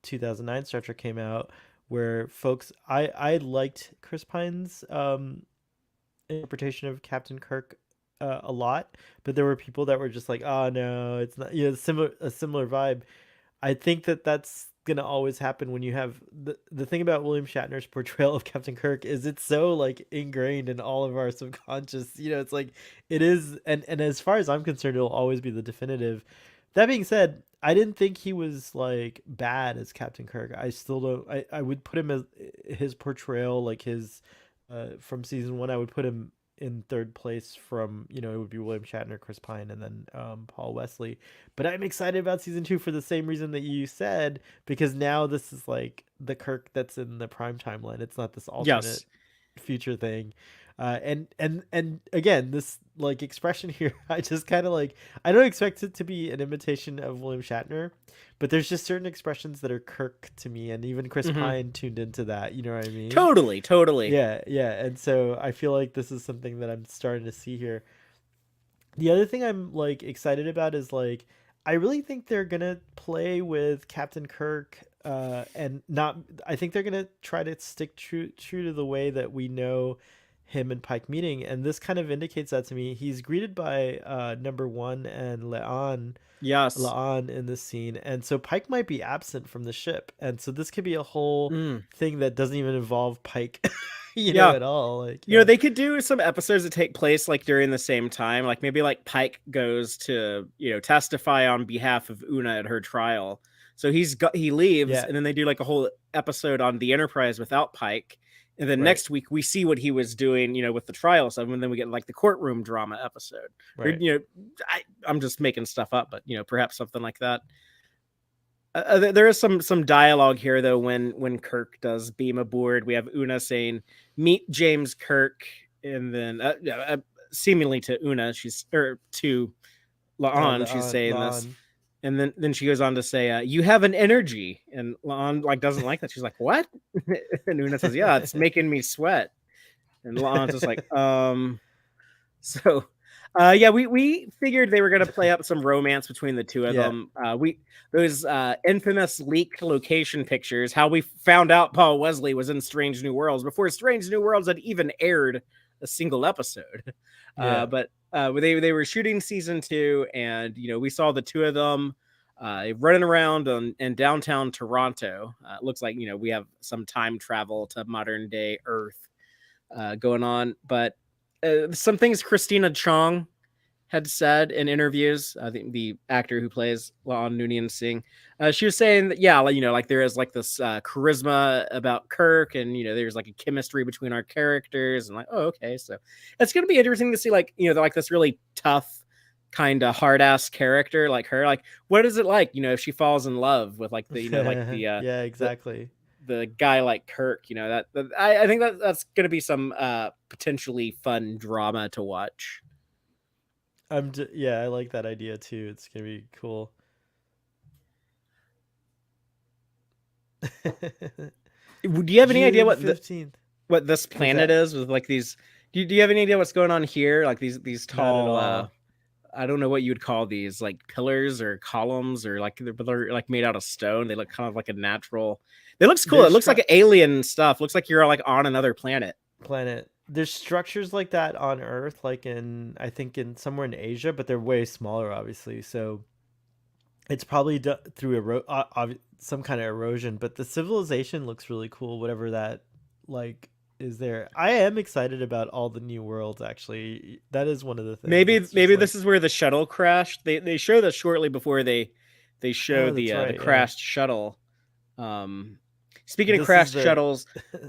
Speaker 2: 2009 Star Trek came out, where folks I liked Chris Pine's interpretation of Captain Kirk a lot, but there were people that were just like, oh no, it's not. A similar vibe. I think that that's gonna always happen when you have the thing about William Shatner's portrayal of Captain Kirk is it's so like ingrained in all of our subconscious. It's like it is, and as far as I'm concerned, it'll always be the definitive. That being said, I didn't think he was like bad as Captain Kirk. I still don't. I would put him as his portrayal, like his from season one. I would put him in third place from it would be William Shatner, Chris Pine, and then Paul Wesley. But I'm excited about season two for the same reason that you said, because now this is like the Kirk that's in the prime timeline. It's not this alternate
Speaker 1: Yes.
Speaker 2: future thing. And again, this like expression here, I just kind of like I don't expect it to be an imitation of William Shatner, but there's just certain expressions that are Kirk to me, and even Chris
Speaker 1: Hmm.
Speaker 2: Pine tuned into that. You know what I mean?
Speaker 1: Totally, totally.
Speaker 2: Yeah, and so I feel like this is something that I'm starting to see here. The other thing I'm like excited about is like I really think they're gonna play with Captain Kirk, and not. I think they're gonna try to stick true to the way that we know him and Pike meeting, and this kind of indicates that to me. He's greeted by number one and
Speaker 1: Yes.
Speaker 2: Laan in this scene, and so Pike might be absent from the ship, and so this could be a whole
Speaker 1: Mm.
Speaker 2: thing that doesn't even involve Pike,
Speaker 1: Yeah.
Speaker 2: at all. Like,
Speaker 1: They could do some episodes that take place like during the same time. Like maybe like Pike goes to, testify on behalf of Una at her trial. So he leaves
Speaker 2: yeah,
Speaker 1: and then they do like a whole episode on the Enterprise without Pike. And then
Speaker 2: right,
Speaker 1: next week we see what he was doing, with the trial stuff, and then we get like the courtroom drama episode. Or
Speaker 2: right.
Speaker 1: I'm just making stuff up, but perhaps something like that. There is some dialogue here though when Kirk does beam aboard. We have Una saying, "Meet James Kirk," and then seemingly to Una, she's or to Laan, she's saying this,
Speaker 2: Laan.
Speaker 1: and then she goes on to say, "You have an energy," and Laan like doesn't like that. She's like, "What?" And Una says, "Yeah, it's making me sweat," and Laan's just like, So, yeah, we figured they were going to play up some romance between the two of
Speaker 2: Yeah.
Speaker 1: them. We those infamous leaked location pictures. How we found out Paul Wesley was in Strange New Worlds before Strange New Worlds had even aired a single episode.
Speaker 2: Yeah.
Speaker 1: But they were shooting season two, and we saw the two of them running around in downtown Toronto. It looks like we have some time travel to modern day Earth going on, but some things Christina Chong had said in interviews, the actor who plays on Noonien-Singh, she was saying that, yeah, like there is like this charisma about Kirk, and there's like a chemistry between our characters, and like, oh, okay, so it's gonna be interesting to see like like this really tough kind of hard ass character like her, like what is it like if she falls in love with like the like
Speaker 2: Yeah,
Speaker 1: the
Speaker 2: exactly.
Speaker 1: the guy like Kirk, I think that's going to be some potentially fun drama to watch.
Speaker 2: Yeah, I like that idea too. It's gonna be cool.
Speaker 1: Do you have any idea
Speaker 2: June 15th.
Speaker 1: what this
Speaker 2: What's
Speaker 1: planet
Speaker 2: that?
Speaker 1: is with like these? Do you have any idea what's going on here? Like these
Speaker 2: Not at
Speaker 1: tall,
Speaker 2: all.
Speaker 1: I don't know what you would call these, like pillars or columns, or like they're like made out of stone. They look kind of like a natural. It looks cool. It
Speaker 2: There's
Speaker 1: looks like alien stuff. Looks like you're like on another planet.
Speaker 2: planet. There's structures like that on Earth, like in I think in somewhere in Asia, but they're way smaller, obviously. So it's probably through some kind of erosion. But the civilization looks really cool. Whatever that like is there. I am excited about all the new worlds. Actually, that is one of the things.
Speaker 1: Maybe
Speaker 2: It's just
Speaker 1: this
Speaker 2: like,
Speaker 1: is where the shuttle crashed. They show this shortly before they show
Speaker 2: oh, that's
Speaker 1: the
Speaker 2: right. Yeah,
Speaker 1: crashed shuttle. Um, Speaking of
Speaker 2: this is
Speaker 1: crashed
Speaker 2: the.
Speaker 1: shuttles,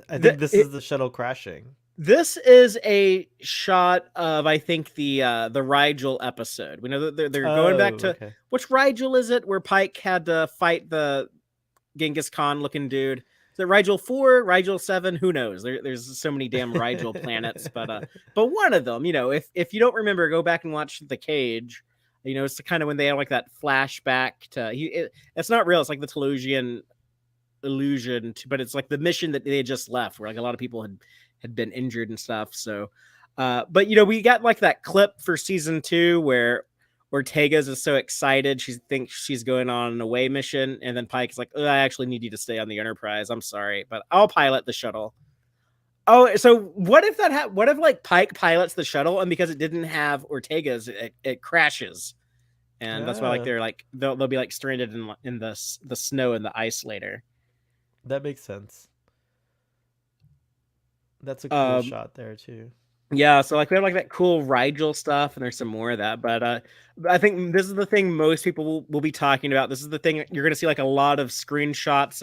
Speaker 2: I
Speaker 1: the,
Speaker 2: think this
Speaker 1: it,
Speaker 2: is the shuttle crashing.
Speaker 1: this is a shot of I think the Rigel episode. We know that they're going back
Speaker 2: Oh,
Speaker 1: to
Speaker 2: okay.
Speaker 1: which Rigel is it where Pike had to fight the Genghis Khan looking dude. is it Rigel 4, Rigel 7? Who knows? There's so many damn Rigel planets, but one of them, if you don't remember, go back and watch The Cage. It's kind of when they have like that flashback to it's not real. It's like the Telosian illusion, but it's like the mission that they had just left, where like a lot of people had been injured and stuff. So, but we got like that clip for season 2 where Ortegas is so excited she thinks she's going on an away mission, and then Pike is like, I actually need you to stay on the Enterprise. I'm sorry, but I'll pilot the shuttle. Oh, so what if what if like Pike pilots the shuttle, and because it didn't have Ortegas, it crashes, and that's why like they're like they'll be like stranded in the snow and the ice later.
Speaker 2: That makes sense. That's a cool shot there too.
Speaker 1: Yeah, so like we have like that cool Rigel stuff, and there's some more of that. But I think this is the thing most people will be talking about. This is the thing you're gonna see like a lot of screenshots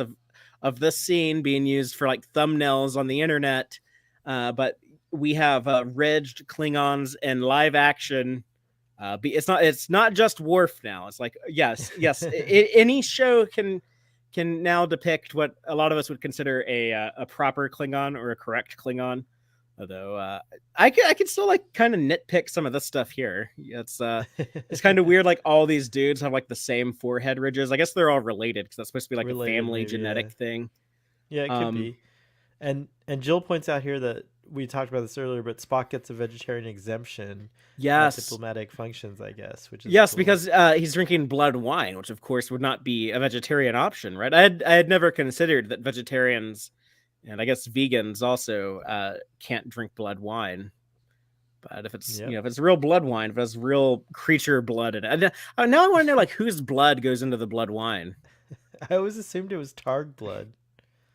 Speaker 1: of this scene being used for like thumbnails on the internet. But we have ridged Klingons in live action. It's not just Worf now. It's like yes, any show can now depict what a lot of us would consider a proper Klingon or a correct Klingon. Although I can still like kind of nitpick some of this stuff here. It's kind of weird. Like all these dudes have like the same forehead ridges. I guess they're all related because that's supposed to be like a family genetic thing.
Speaker 2: Yeah, it could be. And Jill points out here that we talked about this earlier, but Spock gets a vegetarian exemption.
Speaker 1: Yes,
Speaker 2: diplomatic functions, I guess. Which is
Speaker 1: yes,
Speaker 2: cool.
Speaker 1: Because he's drinking blood wine, which of course would not be a vegetarian option, right? I had never considered that vegetarians, and I guess vegans also can't drink blood wine. But if it's if it's real blood wine, if it has real creature blood in it, now I want to know like whose blood goes into the blood wine.
Speaker 2: I always assumed it was Targ blood.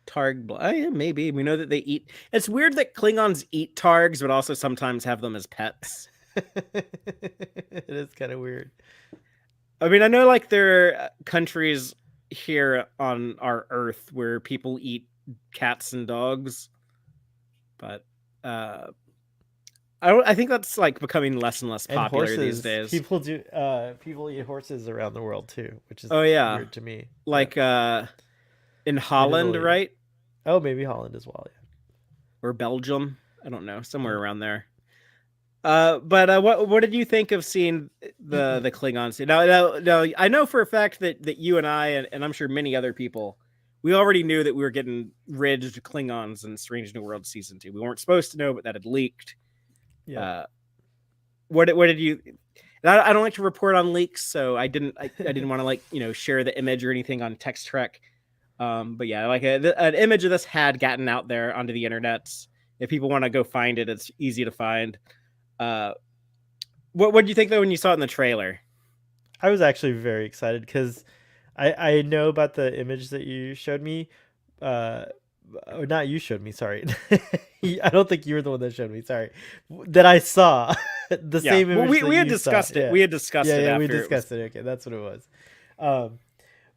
Speaker 1: Targ blood, yeah, maybe. We know that they eat. It's weird that Klingons eat Targs, but also sometimes have them as pets.
Speaker 2: It is kind of weird.
Speaker 1: I mean, I know like there are countries here on our Earth where people eat cats and dogs, but I think that's like becoming less and less popular these days.
Speaker 2: People eat horses around the world too, which is weird to me.
Speaker 1: Like in Holland, right?
Speaker 2: Oh, maybe Holland as well, yeah.
Speaker 1: Or Belgium, I don't know, somewhere around there. But what did you think of seeing the Klingons? Now, I know for a fact that you and I, and I'm sure many other people, we already knew that we were getting ridged Klingons in Strange New Worlds season 2. We weren't supposed to know, but that had leaked. Yeah. What did you? I don't like to report on leaks, so I didn't want to like share the image or anything on Tex-Trek. But yeah, like an image of this had gotten out there onto the internet. If people want to go find it, it's easy to find. What did you think though when you saw it in the trailer?
Speaker 2: I was actually very excited because I know about the image that you showed me. Or not you showed me, sorry. I don't think you were the one that showed me, sorry. That I saw. The same image.
Speaker 1: Well, we had discussed it. Yeah. We had discussed it.
Speaker 2: Yeah, we discussed it. Okay, that's what it was.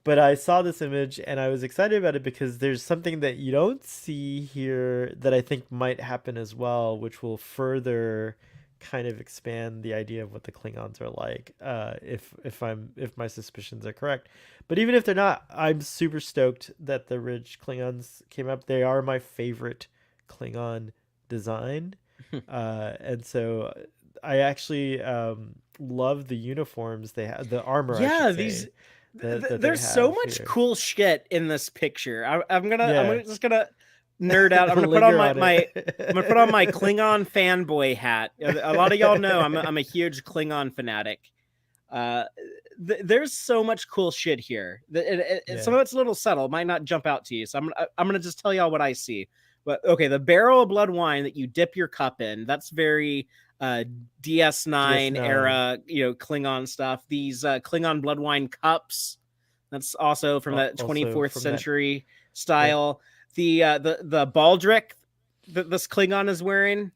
Speaker 2: But I saw this image and I was excited about it because there's something that you don't see here that I think might happen as well, which will further kind of expand the idea of what the Klingons are like, if my suspicions are correct. But even if they're not, I'm super stoked that the Ridge Klingons came up. They are my favorite Klingon design. And so I actually love the uniforms they have, the armor.
Speaker 1: Yeah, there's so much cool shit in this picture. I'm just gonna nerd out. I'm gonna put on my Klingon fanboy hat. A lot of y'all know I'm a huge Klingon fanatic. There's so much cool shit here. Some of it's a little subtle, might not jump out to you. So I'm gonna just tell y'all what I see. But okay, the barrel of blood wine that you dip your cup in, that's very DS9 era, Klingon stuff. These Klingon blood wine cups, that's also from that 24th century style. Yeah. The baldric that this Klingon is wearing,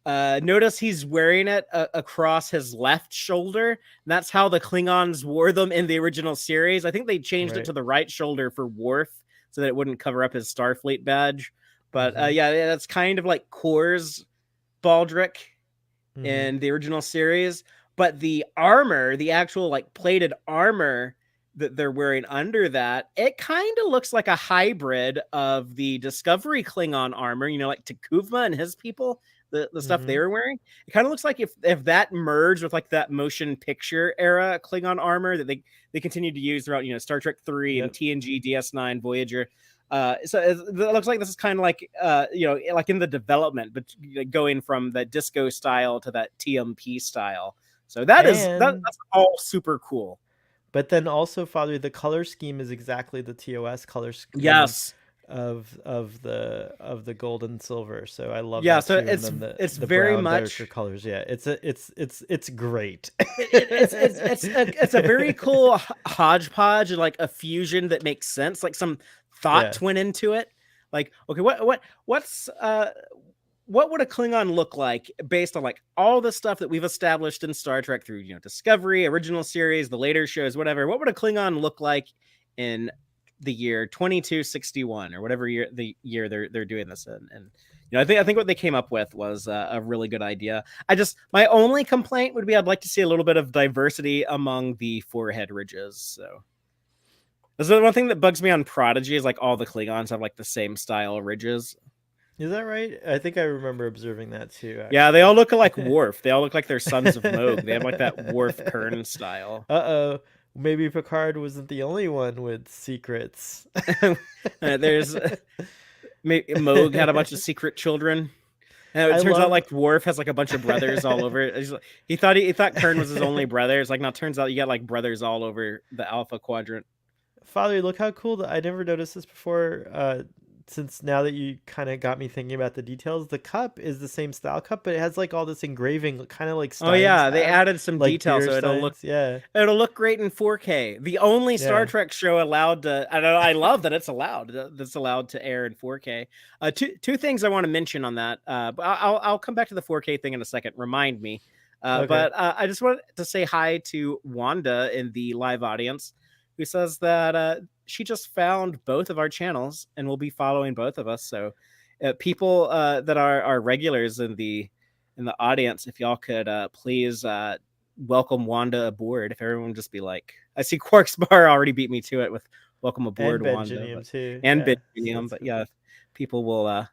Speaker 1: notice he's wearing it across his left shoulder. And that's how the Klingons wore them in the original series. I think they changed it to the right shoulder for Worf so that it wouldn't cover up his Starfleet badge. But that's kind of like Kor's baldric in the original series. But the armor, the actual like plated armor, that they're wearing under that, it kind of looks like a hybrid of the Discovery Klingon armor, like Takuvma and his people, the stuff they
Speaker 2: Mm-hmm.
Speaker 1: were wearing. It kind of looks like if that merged with like that motion picture era Klingon armor that they continued to use throughout, Star Trek 3 and
Speaker 2: Yep.
Speaker 1: TNG, DS9, Voyager. So it looks like this is kind of like, like in the development, but going from the disco style to that TMP style. So that's all super cool.
Speaker 2: But then also, Father, the color scheme is exactly the TOS color scheme.
Speaker 1: Yes.
Speaker 2: Of the gold and silver, so I love
Speaker 1: Yeah,
Speaker 2: that
Speaker 1: so
Speaker 2: too. And then
Speaker 1: it's
Speaker 2: the
Speaker 1: very
Speaker 2: brown
Speaker 1: much
Speaker 2: darker colors. Yeah, it's great.
Speaker 1: it's a very cool hodgepodge, like a fusion that makes sense. Like some thought went into it. Like, okay, what would a Klingon look like based on like all the stuff that we've established in Star Trek through Discovery, original series, the later shows, whatever? What would a Klingon look like in the year 2261 or whatever the year they're doing this in? And I think what they came up with was a really good idea. My only complaint would be I'd like to see a little bit of diversity among the forehead ridges. So this is one thing that bugs me on Prodigy is like all the Klingons have like the same style ridges.
Speaker 2: Is that right? I think I remember observing that too. Actually.
Speaker 1: Yeah, they all look like Worf. They all look like they're sons of Moog. They have like that Worf Kern style.
Speaker 2: Maybe Picard wasn't the only one with secrets.
Speaker 1: There's Moog had a bunch of secret children. And it turns out like Worf has like a bunch of brothers all over. He thought Kern was his only brother. It's like, no, it turns out you got like brothers all over the Alpha Quadrant.
Speaker 2: Father, look how cool I never noticed this before. Since now that you kind of got me thinking about the details, the cup is the same style cup, but it has like all this engraving, kind of like
Speaker 1: Stein's they added some
Speaker 2: like
Speaker 1: detail, so it'll look great in 4K. The only Star Trek show allowed to, I love that it's allowed. That's allowed to air in 4K. Two things I want to mention on that. But I'll come back to the 4K thing in a second. Remind me. Okay. But I just wanted to say hi to Wanda in the live audience, who says that she just found both of our channels and will be following both of us. So people that are regulars in the audience, if y'all could please welcome Wanda aboard. If everyone just be like, I see Quark's Bar already beat me to it with welcome aboard,
Speaker 2: and
Speaker 1: Wanda.
Speaker 2: Benjinium too.
Speaker 1: And Benjinium, but yeah, people will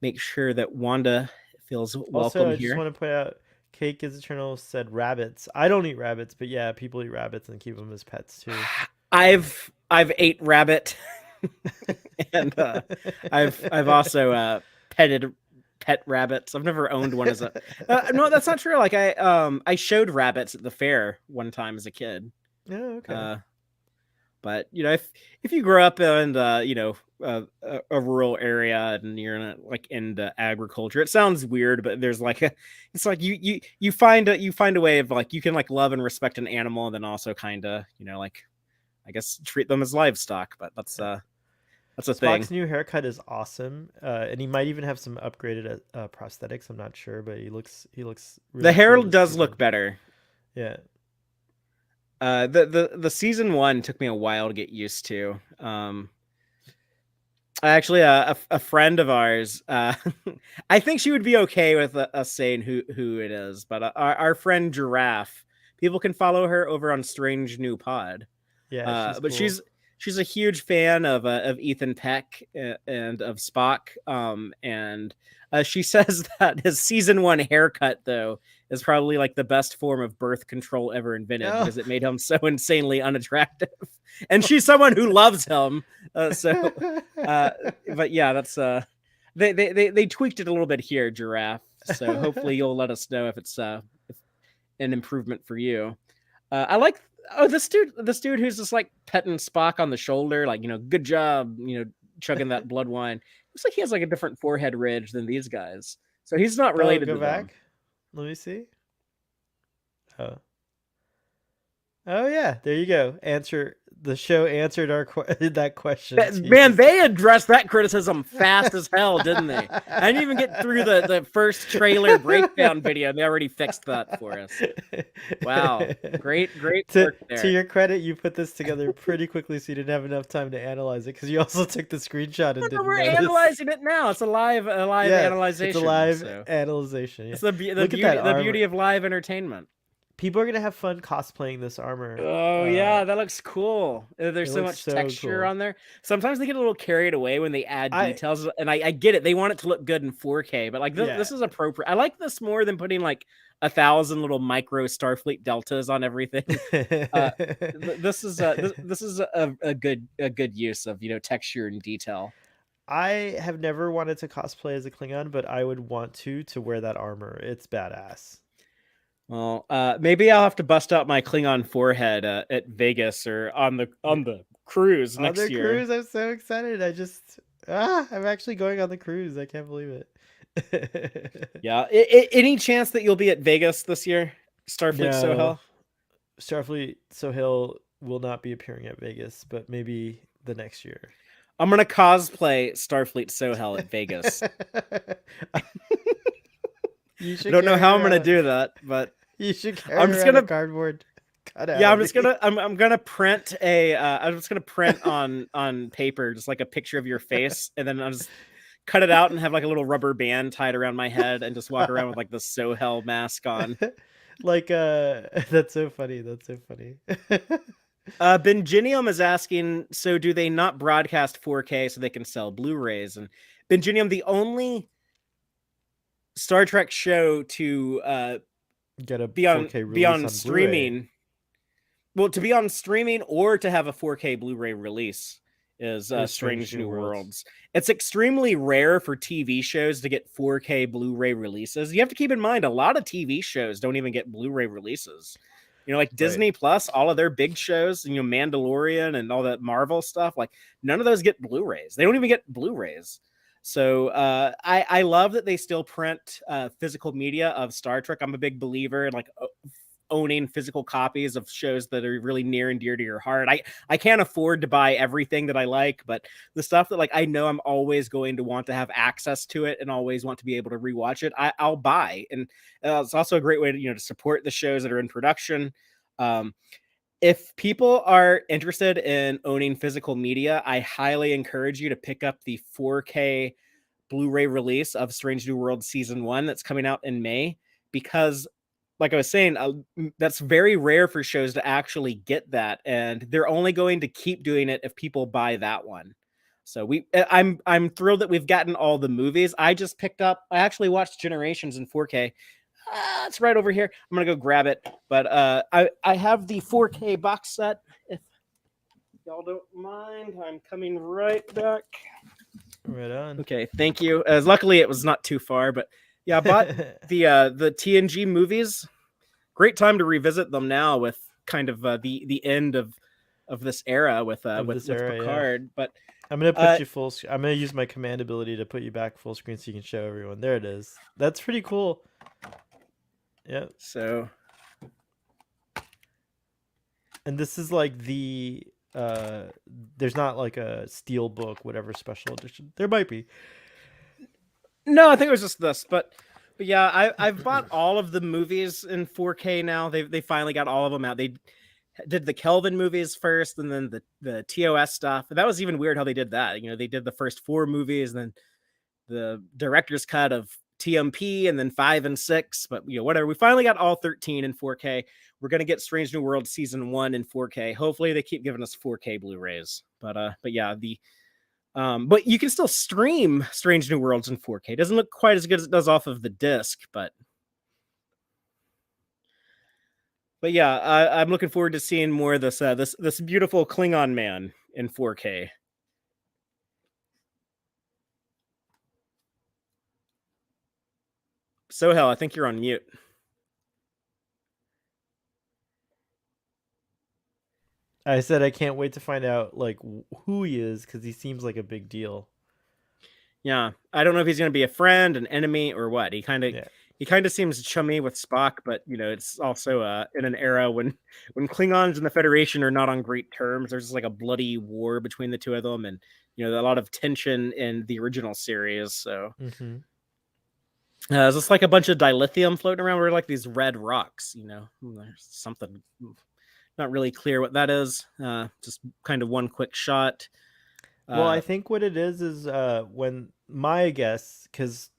Speaker 1: make sure that Wanda feels welcome
Speaker 2: also, I
Speaker 1: here.
Speaker 2: just want to point out, Cake is Eternal said rabbits. I don't eat rabbits, but yeah, people eat rabbits and keep them as pets too.
Speaker 1: I've ate rabbit, and I've also pet rabbits. I've never owned one as a. No, that's not true. Like I showed rabbits at the fair one time as a kid.
Speaker 2: Oh, okay.
Speaker 1: But if you grow up in a rural area and you're like into agriculture, it sounds weird, but there's like it's like you find a way of like you can like love and respect an animal, and then also kind of like I guess treat them as livestock. But that's a thing.
Speaker 2: Spock's new haircut is awesome, and he might even have some upgraded prosthetics. I'm not sure, but he looks really
Speaker 1: the hair does look better.
Speaker 2: Yeah.
Speaker 1: The season 1 took me a while to get used to. Actually, a friend of ours, I think she would be okay with us saying who it is, but our friend Giraffe, people can follow her over on Strange New Pod.
Speaker 2: Yeah,
Speaker 1: but
Speaker 2: cool.
Speaker 1: she's a huge fan of Ethan Peck and of Spock. And she says that his season 1 haircut though is probably like the best form of birth control ever invented because it made him so insanely unattractive. And she's someone who loves him. But yeah, that's they tweaked it a little bit here, Giraffe. So hopefully you'll let us know if it's an improvement for you. I like this dude who's just like petting Spock on the shoulder, like good job, chugging that blood wine. Looks like he has like a different forehead ridge than these guys, so he's not related to them.
Speaker 2: Let me see. Oh yeah, there you go. The show answered that question.
Speaker 1: Man, they addressed that criticism fast as hell, didn't they? I didn't even get through the first trailer breakdown video, and they already fixed that for us. Wow, great work there.
Speaker 2: To your credit, you put this together pretty quickly, so you didn't have enough time to analyze it because you also took the screenshot and didn't.
Speaker 1: We're analyzing it now. It's a live analyzation.
Speaker 2: It's a live analyzation. Yeah.
Speaker 1: It's the beauty of live entertainment.
Speaker 2: people are gonna have fun cosplaying this armor.
Speaker 1: Oh yeah, that looks cool.
Speaker 2: It
Speaker 1: There's so
Speaker 2: looks
Speaker 1: much
Speaker 2: so
Speaker 1: texture
Speaker 2: cool.
Speaker 1: on there. Sometimes they get a little carried away when they add
Speaker 2: I
Speaker 1: details, and I get it. They want it to look good in 4K, but like
Speaker 2: yeah.
Speaker 1: this is appropriate. I like this more than putting like 1,000 little micro Starfleet deltas on everything. Uh, this is a good use of texture and detail.
Speaker 2: I have never wanted to cosplay as a Klingon, but I would want to wear that armor. It's badass.
Speaker 1: Well, maybe I'll have to bust out my Klingon forehead at Vegas or on the cruise
Speaker 2: On
Speaker 1: next
Speaker 2: the
Speaker 1: year.
Speaker 2: cruise, I'm so excited. I'm actually going on the cruise. I can't believe it.
Speaker 1: Yeah. Any chance that you'll be at Vegas this year? Starfleet
Speaker 2: No,
Speaker 1: Sohel?
Speaker 2: Starfleet Sohail will not be appearing at Vegas, but maybe the next year.
Speaker 1: I'm gonna cosplay Starfleet Sohel at Vegas.
Speaker 2: You
Speaker 1: I
Speaker 2: should
Speaker 1: don't know
Speaker 2: carry
Speaker 1: how I'm gonna
Speaker 2: around.
Speaker 1: do that, but
Speaker 2: You should
Speaker 1: I'm
Speaker 2: carry
Speaker 1: just
Speaker 2: around a
Speaker 1: gonna
Speaker 2: cardboard cutout
Speaker 1: yeah,
Speaker 2: of me.
Speaker 1: I'm gonna print I'm just gonna print on paper just like a picture of your face, and then I'll just cut it out and have like a little rubber band tied around my head and just walk around with like the Sohel mask on.
Speaker 2: Like that's so funny. That's so funny.
Speaker 1: Benjinium is asking, so do they not broadcast 4K so they can sell Blu-rays? And Benjinium, the only Star Trek show to
Speaker 2: Get a
Speaker 1: be on
Speaker 2: 4K
Speaker 1: be
Speaker 2: release
Speaker 1: on
Speaker 2: on Blu-ray.
Speaker 1: streaming, well, to be on streaming or to have a 4K Blu-ray release is
Speaker 2: Is Strange
Speaker 1: Strange
Speaker 2: New
Speaker 1: New
Speaker 2: Worlds.
Speaker 1: Worlds. It's extremely rare for TV shows to get 4K Blu-ray releases. You have to keep in mind a lot of TV shows don't even get Blu-ray releases. Like
Speaker 2: Right.
Speaker 1: Disney Plus, all of their big shows, Mandalorian and all that Marvel stuff, like none of those get Blu-rays. They don't even get Blu-rays. So I love that they still print physical media of Star Trek. I'm a big believer in like owning physical copies of shows that are really near and dear to your heart. I can't afford to buy everything that I like, but the stuff that like I know I'm always going to want to have access to it and always want to be able to rewatch it, I'll buy. And it's also a great way to to support the shows that are in production. Um, if people are interested in owning physical media, I highly encourage you to pick up the 4K Blu-ray release of Strange New World season 1 that's coming out in May, because like I was saying, that's very rare for shows to actually get that, and they're only going to keep doing it if people buy that one. So I'm thrilled that we've gotten all the movies. I actually watched Generations in 4K. It's right over here. I'm gonna go grab it. But I have the 4K box set. If y'all don't mind, I'm coming right back.
Speaker 2: Right on.
Speaker 1: Okay, thank you. Luckily, it was not too far, but yeah, I bought the TNG movies. Great time to revisit them now with kind of the end of this era with
Speaker 2: Of this
Speaker 1: with
Speaker 2: era, yeah.
Speaker 1: Picard. But
Speaker 2: I'm gonna
Speaker 1: uh,
Speaker 2: put you full. I'm gonna use my command ability to put you back full screen so you can show everyone. There it is. That's pretty cool. Yep.
Speaker 1: so
Speaker 2: And this is like there's not like a steel book, whatever special edition. There might be.
Speaker 1: no, I think it was just this, but yeah, I've bought all of the movies in 4K now. They finally got all of them out. They did the Kelvin movies first, and then the TOS stuff. And that was even weird how they did that. They did the first 4 movies, and then the director's cut of TMP, and then 5 and 6. But whatever. We finally got all 13 in 4K. We're gonna get Strange New World season 1 in 4K. Hopefully, they keep giving us 4K Blu-rays. But yeah, but you can still stream Strange New Worlds in 4K. It doesn't look quite as good as it does off of the disc, but yeah, I'm looking forward to seeing more of this beautiful Klingon man in 4K. So hell, I think you're on mute.
Speaker 2: I said I can't wait to find out like who he is because he seems like a big deal.
Speaker 1: Yeah, I don't know if he's going to be a friend, an enemy, or what.
Speaker 2: Yeah.
Speaker 1: He kind of seems chummy with Spock, but it's also in an era when Klingons and the Federation are not on great terms. There's like a bloody war between the two of them, and a lot of tension in the original series. So
Speaker 2: Mm-hmm.
Speaker 1: it's just like a bunch of dilithium floating around. We're like these red rocks. There's something not really clear what that is. Just kind of one quick shot.
Speaker 2: Well, I think what it is when my guess, because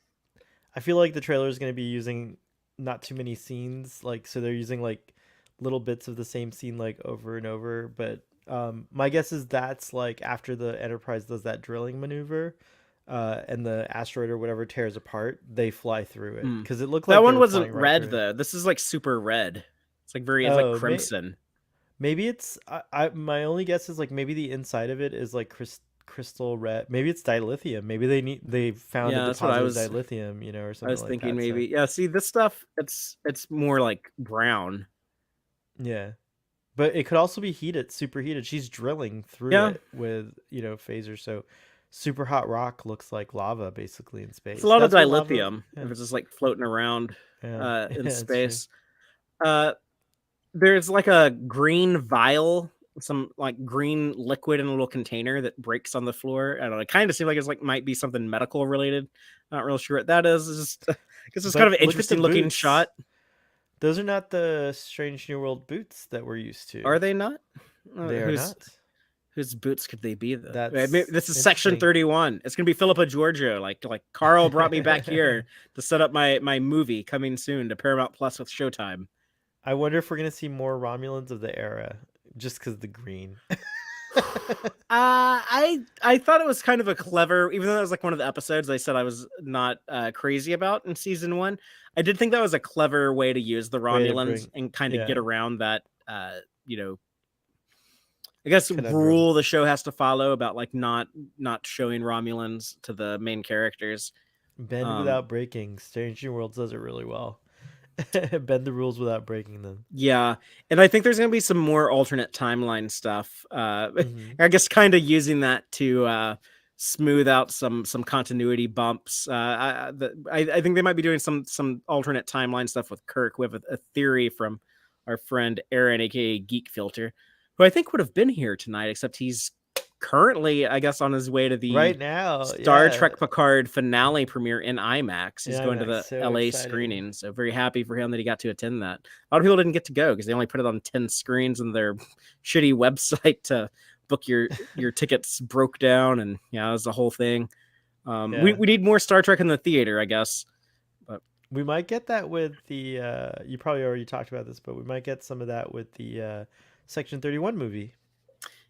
Speaker 2: I feel like the trailer is going to be using not too many scenes, like so they're using like little bits of the same scene like over and over. But my guess is that's like after the Enterprise does that drilling maneuver, and the asteroid or whatever tears apart, they fly through it
Speaker 1: Hmm.
Speaker 2: because it looked
Speaker 1: That
Speaker 2: like they
Speaker 1: one
Speaker 2: were
Speaker 1: wasn't
Speaker 2: flying right
Speaker 1: red
Speaker 2: through it.
Speaker 1: though. This is like super red. It's like
Speaker 2: Oh,
Speaker 1: crimson.
Speaker 2: maybe it's my only guess is like maybe the inside of it is like crystal red. Maybe it's dilithium. Maybe they found a
Speaker 1: Yeah, that's what
Speaker 2: deposit of dilithium, or
Speaker 1: I
Speaker 2: something
Speaker 1: was
Speaker 2: like
Speaker 1: thinking
Speaker 2: that. So
Speaker 1: maybe. Yeah, see this stuff, it's more like brown.
Speaker 2: yeah, but it could also be heated, superheated. She's drilling through
Speaker 1: Yeah.
Speaker 2: it with phasers. So super hot rock looks like lava basically in
Speaker 1: It's a
Speaker 2: space.
Speaker 1: lot of
Speaker 2: That's what lava.
Speaker 1: dilithium if
Speaker 2: Yeah,
Speaker 1: it's just like floating around
Speaker 2: yeah,
Speaker 1: in
Speaker 2: yeah. It's true.
Speaker 1: space. Uh there's like a green vial, some like green liquid in a little container that breaks on the floor. I don't know. It kind of seems like it's like might be something medical related. Not real sure what that is. It's just I guess it's kind of
Speaker 2: But
Speaker 1: an
Speaker 2: look at the
Speaker 1: interesting looking
Speaker 2: boots.
Speaker 1: shot.
Speaker 2: Those are not the Strange New World boots that we're used to.
Speaker 1: Are they not?
Speaker 2: They are
Speaker 1: Who's
Speaker 2: not.
Speaker 1: whose boots could they be though?
Speaker 2: That's
Speaker 1: This is section
Speaker 2: interesting.
Speaker 1: 31. It's gonna be Philippa Giorgio. Like Carl brought me back here to set up my movie coming soon to Paramount Plus with Showtime.
Speaker 2: I wonder if we're gonna see more Romulans of the era, just because the green.
Speaker 1: I thought it was kind of a clever, even though it was like one of the episodes I said I was not crazy about in season one. I did think that was a clever way to use the
Speaker 2: Way to
Speaker 1: Romulans
Speaker 2: bring,
Speaker 1: and kind of get
Speaker 2: yeah,
Speaker 1: around that, you know, I guess
Speaker 2: conundrum.
Speaker 1: rule the show has to follow about like not showing Romulans to the main characters.
Speaker 2: Bend
Speaker 1: Um,
Speaker 2: without breaking. Strange New Worlds does it really well. Bend the rules without breaking them.
Speaker 1: Yeah, and I think there's gonna be some more alternate timeline stuff.
Speaker 2: Hmm.
Speaker 1: I guess kind of using that to smooth out some continuity bumps. I think they might be doing some alternate timeline stuff with Kirk. We have a theory from our friend Aaron, aka Geek Filter, who I think would have been here tonight, except he's currently, I guess, on his way to the
Speaker 2: Right now,
Speaker 1: Star
Speaker 2: yeah,
Speaker 1: Trek Picard finale premiere in IMAX.
Speaker 2: in
Speaker 1: He's going to
Speaker 2: IMAX.
Speaker 1: the
Speaker 2: So
Speaker 1: LA
Speaker 2: exciting.
Speaker 1: screening. So very happy for him that he got to attend that. A lot of people didn't get to go because they only put it on 10 screens and their shitty website to book your tickets broke down, and yeah, it was the whole thing.
Speaker 2: Yeah,
Speaker 1: We need more Star Trek in the theater, I guess. But
Speaker 2: we might get that with the. You probably already talked about this, but we might get some of that with the Section 31 movie.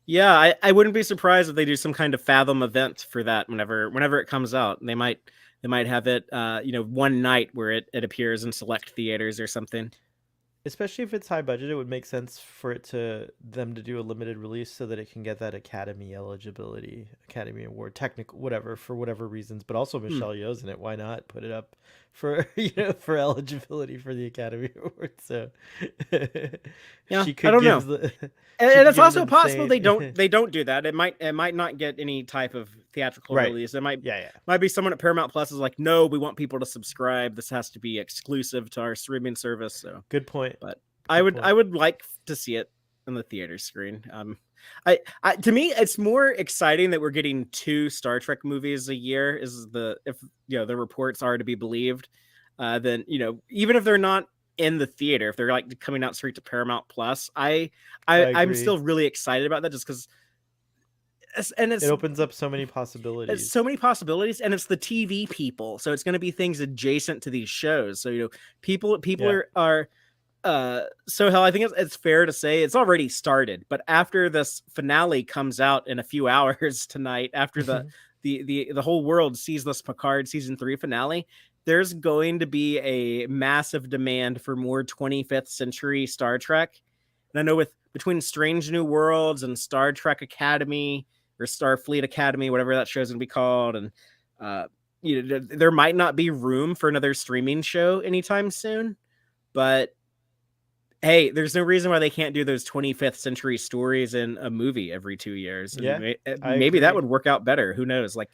Speaker 1: yeah, I wouldn't be surprised if they do some kind of Fathom event for that whenever it comes out. They might have it one night where it appears in select theaters or something.
Speaker 2: Especially if it's high budget, it would make sense for them to do a limited release so that it can get that Academy eligibility, Academy Award, technical, whatever, for whatever reasons. But also
Speaker 1: Hmm.
Speaker 2: Michelle Yeoh's in it. Why not put it up for for eligibility for the Academy Award? So
Speaker 1: Yeah,
Speaker 2: she
Speaker 1: I
Speaker 2: could
Speaker 1: don't
Speaker 2: give
Speaker 1: know.
Speaker 2: the she
Speaker 1: And
Speaker 2: could
Speaker 1: it's
Speaker 2: give an
Speaker 1: also possible
Speaker 2: insane
Speaker 1: they don't do that. It might not get any type of theatrical
Speaker 2: right.
Speaker 1: release.
Speaker 2: Yeah, yeah.
Speaker 1: Might be someone at Paramount Plus is like, no, we want people to subscribe. This has to be exclusive to our streaming service. So,
Speaker 2: Good point.
Speaker 1: but
Speaker 2: Good
Speaker 1: I
Speaker 2: point.
Speaker 1: would like to see it on the theater screen. I to me, it's more exciting that we're getting 2 Star Trek movies a year. Is the if the reports are to be believed, then even if they're not in the theater, if they're like coming out straight to Paramount Plus,
Speaker 2: I
Speaker 1: I'm
Speaker 2: agree.
Speaker 1: still really excited about that just because
Speaker 2: It opens up so many
Speaker 1: it's so
Speaker 2: possibilities.
Speaker 1: many possibilities, and it's the TV people, so it's going to be things adjacent to these shows. So people
Speaker 2: Yeah.
Speaker 1: are so hell, I think it's fair to say it's already started, but after this finale comes out in a few hours tonight, after the whole world sees this Picard season 3 finale, there's going to be a massive demand for more 25th century Star Trek. And I know with between Strange New Worlds and Star Trek Academy or Starfleet Academy, whatever that show's gonna be called, and uh, there might not be room for another streaming show anytime soon. But hey, there's no reason why they can't do those 25th century stories in a movie every 2 years, and
Speaker 2: Yeah, I
Speaker 1: maybe that
Speaker 2: agree.
Speaker 1: would work out better. Who knows? Like,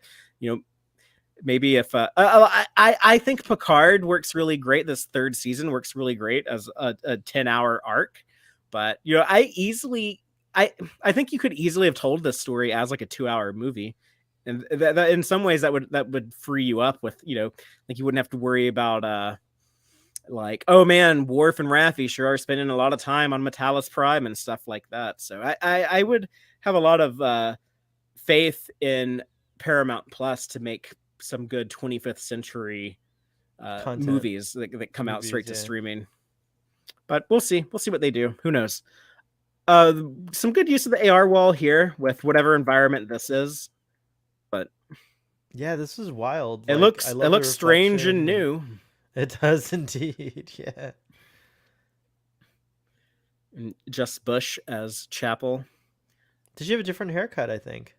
Speaker 1: maybe if I think Picard works really great. This third season works really great as a 10-hour arc, but I think you could easily have told this story as like a 2-hour movie, and that in some ways that would free you up with like you wouldn't have to worry about like, oh man, Worf and Raffi sure are spending a lot of time on Metalis Prime and stuff like that. So I would have a lot of faith in Paramount Plus to make some good 25th century
Speaker 2: Content
Speaker 1: movies that come out straight
Speaker 2: movies,
Speaker 1: to
Speaker 2: yeah.
Speaker 1: streaming. But we'll see what they do. Who knows? Some good use of the AR wall here with whatever environment this is, but
Speaker 2: Yeah, this is wild.
Speaker 1: it
Speaker 2: Like, I
Speaker 1: looks
Speaker 2: love the
Speaker 1: strange and
Speaker 2: reflection.
Speaker 1: new.
Speaker 2: It does indeed. Yeah.
Speaker 1: And Jess Bush as Chapel.
Speaker 2: Did you have a different haircut? I think.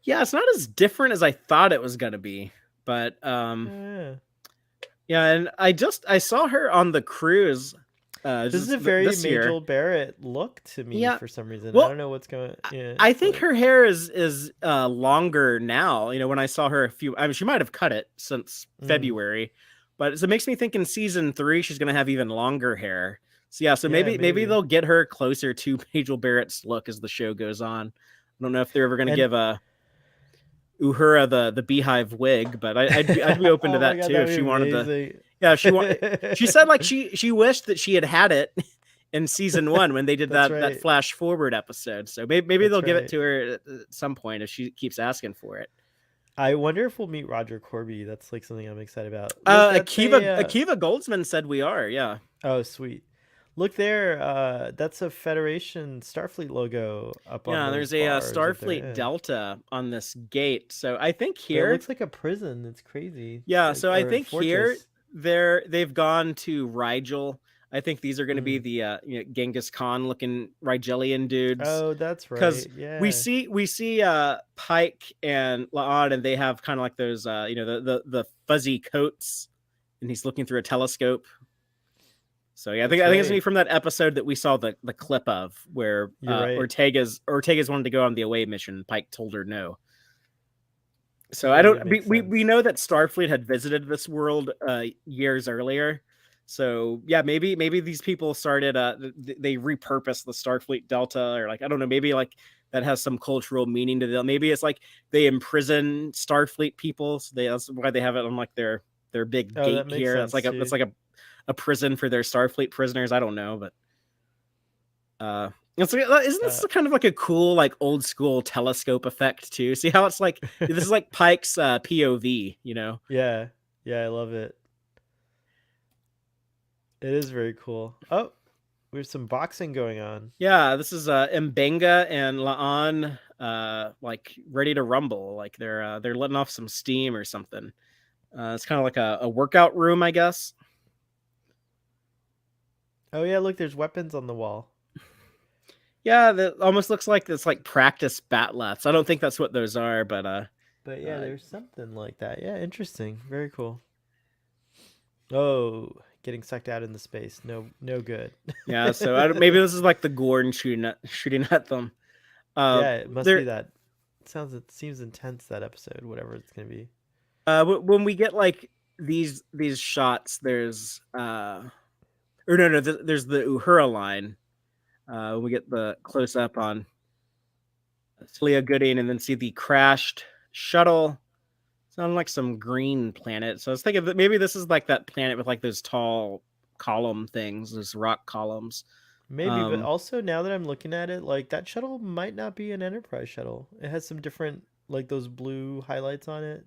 Speaker 1: Yeah, it's not as different as I thought it was gonna be, but
Speaker 2: Yeah.
Speaker 1: yeah, and I saw her on the cruise.
Speaker 2: This is a very
Speaker 1: This year.
Speaker 2: Majel Barrett look to me
Speaker 1: Yeah.
Speaker 2: for some reason. I
Speaker 1: Well,
Speaker 2: don't know what's going. Yeah,
Speaker 1: I think
Speaker 2: but...
Speaker 1: her hair is longer now. You know, when I saw her I mean, she might have cut it since February, but it makes me think in season 3 she's gonna have even longer hair. So yeah, so
Speaker 2: Yeah,
Speaker 1: maybe they'll get her closer to Majel Barrett's look as the show goes on. I don't know if they're ever gonna give a Uhura the beehive wig, but I'd be open to
Speaker 2: Oh my
Speaker 1: that
Speaker 2: God,
Speaker 1: too
Speaker 2: that'd
Speaker 1: if she
Speaker 2: be
Speaker 1: wanted to.
Speaker 2: amazing.
Speaker 1: Yeah, she said like she wished that she had it in season 1 when they did
Speaker 2: That's
Speaker 1: that
Speaker 2: right.
Speaker 1: flash forward episode. So maybe
Speaker 2: That's
Speaker 1: they'll give it
Speaker 2: right.
Speaker 1: to her at some point if she keeps asking for it.
Speaker 2: I wonder if we'll meet Roger Corby. That's like something I'm excited about. Look, that's
Speaker 1: Akiva Goldsman said we are. Yeah.
Speaker 2: Oh, sweet. Look there. That's a Federation Starfleet logo up on
Speaker 1: Yeah,
Speaker 2: those
Speaker 1: there's a
Speaker 2: bars up there.
Speaker 1: Starfleet
Speaker 2: Yeah.
Speaker 1: Delta on this gate. So I think
Speaker 2: But
Speaker 1: here
Speaker 2: it looks like a prison. It's crazy.
Speaker 1: Yeah,
Speaker 2: Like,
Speaker 1: so I
Speaker 2: or a
Speaker 1: think here
Speaker 2: fortress.
Speaker 1: they've gone to Rigel. I think these are going to be the Genghis Khan looking Rigelian dudes.
Speaker 2: Oh, that's
Speaker 1: Because
Speaker 2: right. Yeah.
Speaker 1: we see Pike and La'an, and they have kind of like those the fuzzy coats, and he's looking through a telescope. So yeah, I think it's gonna be from that episode that we saw the clip of where
Speaker 2: You're right.
Speaker 1: Ortegas wanted to go on the away mission. Pike told her no. So
Speaker 2: That
Speaker 1: I
Speaker 2: would
Speaker 1: don't.
Speaker 2: make
Speaker 1: We
Speaker 2: sense.
Speaker 1: know that Starfleet had visited this world years earlier. So yeah, maybe these people started. They repurposed the Starfleet Delta, or like I don't know. Maybe like that has some cultural meaning to them. Maybe it's like they imprison Starfleet people. So that's why they have it on like their big
Speaker 2: Oh,
Speaker 1: gate
Speaker 2: that makes
Speaker 1: here.
Speaker 2: sense
Speaker 1: That's like a prison for their Starfleet prisoners. I don't know, but it's like, isn't this kind of like a cool like old school telescope effect too? See how it's like this is like Pike's POV, you know?
Speaker 2: Yeah. Yeah, I love it. It is very cool. Oh, we have some boxing going on.
Speaker 1: Yeah, this is Mbenga and La'an like ready to rumble. Like they're letting off some steam or something. It's kind of like a workout room, I guess.
Speaker 2: Oh yeah, look, there's weapons on the wall.
Speaker 1: Yeah, that almost looks like it's like practice batleths. I don't think that's what those are, but
Speaker 2: yeah, there's something like that. Yeah, interesting. Very cool. Oh, getting sucked out into space. No good.
Speaker 1: Yeah, so maybe this is like the Gorn shooting at them.
Speaker 2: Yeah, it must be that. It seems intense, that episode, whatever it's gonna be.
Speaker 1: When we get like these shots, there's there's the Uhura line. We get the close up on Celia Gooding, and then see the crashed shuttle. It's on like some green planet. So I was thinking that maybe this is like that planet with like those tall column things, those rock columns.
Speaker 2: Maybe, but also now that I'm looking at it, like that shuttle might not be an Enterprise shuttle. It has some different, like those blue highlights on it.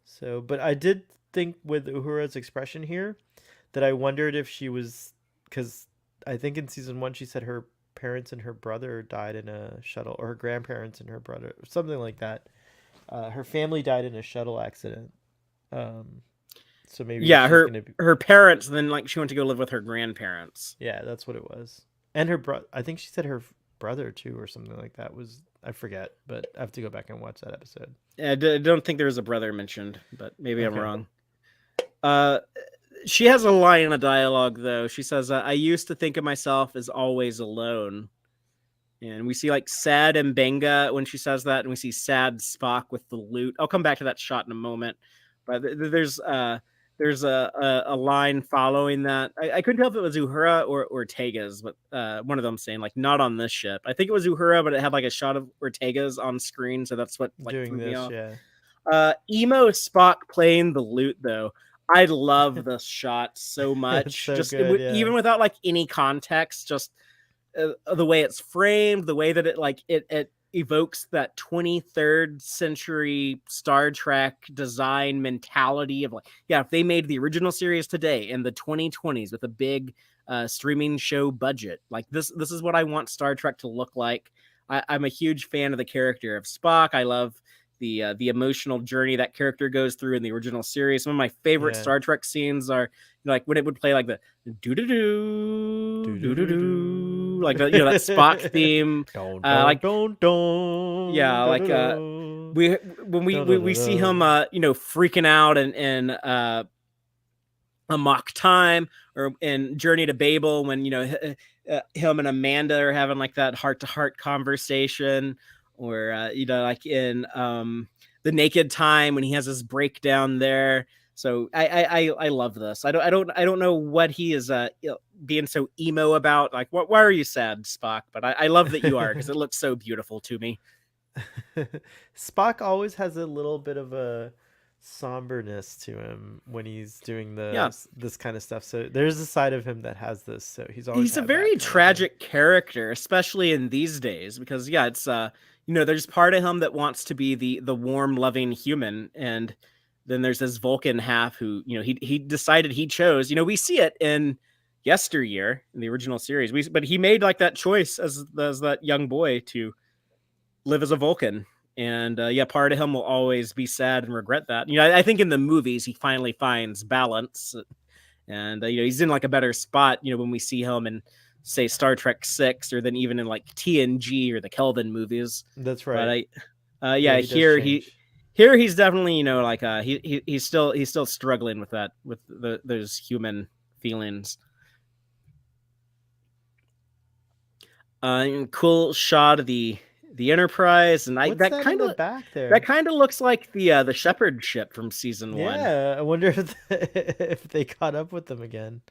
Speaker 2: So, but I did think with Uhura's expression here that I wondered if she was, because I think in season 1 she said her parents and her brother died in a shuttle, or her grandparents and her brother, or something like that. Her family died in a shuttle accident. So maybe
Speaker 1: her parents. Then like she went to go live with her grandparents.
Speaker 2: Yeah, that's what it was. And her brother. I think she said her brother too, or something like that. I forget, but I have to go back and watch that episode.
Speaker 1: Yeah, I don't think there was a brother mentioned, but maybe I'm wrong. She has a line in a dialogue though. She says, "I used to think of myself as always alone." And we see like sad Mbenga when she says that, and we see sad Spock with the loot. I'll come back to that shot in a moment, but there's a line following that. I couldn't tell if it was Uhura or Ortegas, but one of them saying like not on this ship. I think it was Uhura, but it had like a shot of Ortegas on screen, so that's what like
Speaker 2: doing
Speaker 1: threw me off.
Speaker 2: Yeah.
Speaker 1: Emo Spock playing the lute though. I love this shot so much.
Speaker 2: So
Speaker 1: just
Speaker 2: good, yeah.
Speaker 1: even without like any context, just the way it's framed, the way that it like it evokes that 23rd century Star Trek design mentality of like, yeah, if they made the original series today in the 2020s with a big streaming show budget, like this is what I want Star Trek to look like. I'm a huge fan of the character of Spock. I love the emotional journey that character goes through in the original series. Some of my favorite
Speaker 2: Yeah.
Speaker 1: Star Trek scenes are like when it would play like the doo doo doo doo doo doo, like that, that Spock theme.
Speaker 2: Don don
Speaker 1: Like
Speaker 2: don don
Speaker 1: yeah,
Speaker 2: da, da,
Speaker 1: like
Speaker 2: da.
Speaker 1: we when
Speaker 2: Da, da,
Speaker 1: we
Speaker 2: da,
Speaker 1: see
Speaker 2: da.
Speaker 1: him freaking out and a mock time or in Journey to Babel when him and Amanda are having like that heart to heart conversation, or like in the Naked Time when he has his breakdown there. So I love this. I don't know what he is being so emo about. Like why are you sad, Spock? But I love that you are, because it looks so beautiful to me.
Speaker 2: Spock always has a little bit of a somberness to him when he's doing
Speaker 1: Yeah,
Speaker 2: this kind of stuff. So there's a side of him that has this. So he's always
Speaker 1: he's a
Speaker 2: had that
Speaker 1: very
Speaker 2: kind of thing.
Speaker 1: tragic character, especially in these days, because yeah, it's there's part of him that wants to be the warm, loving human, and then there's this Vulcan half who he decided he chose. We see it in Yesteryear in the original series, but he made like that choice as that young boy to live as a Vulcan. And yeah, part of him will always be sad and regret that. I think in the movies he finally finds balance, and he's in like a better spot. When we see him in say Star Trek 6, or then even in like TNG or the Kelvin movies.
Speaker 2: That's
Speaker 1: But
Speaker 2: right. Yeah,
Speaker 1: yeah,
Speaker 2: he does change.
Speaker 1: here he's definitely like he's still struggling with that, with those human feelings. Cool shot of the Enterprise, and I
Speaker 2: What's that in the back
Speaker 1: that
Speaker 2: there?
Speaker 1: kind of looks like the Shepherd ship from season 1.
Speaker 2: Yeah, I wonder if if they caught up with them again.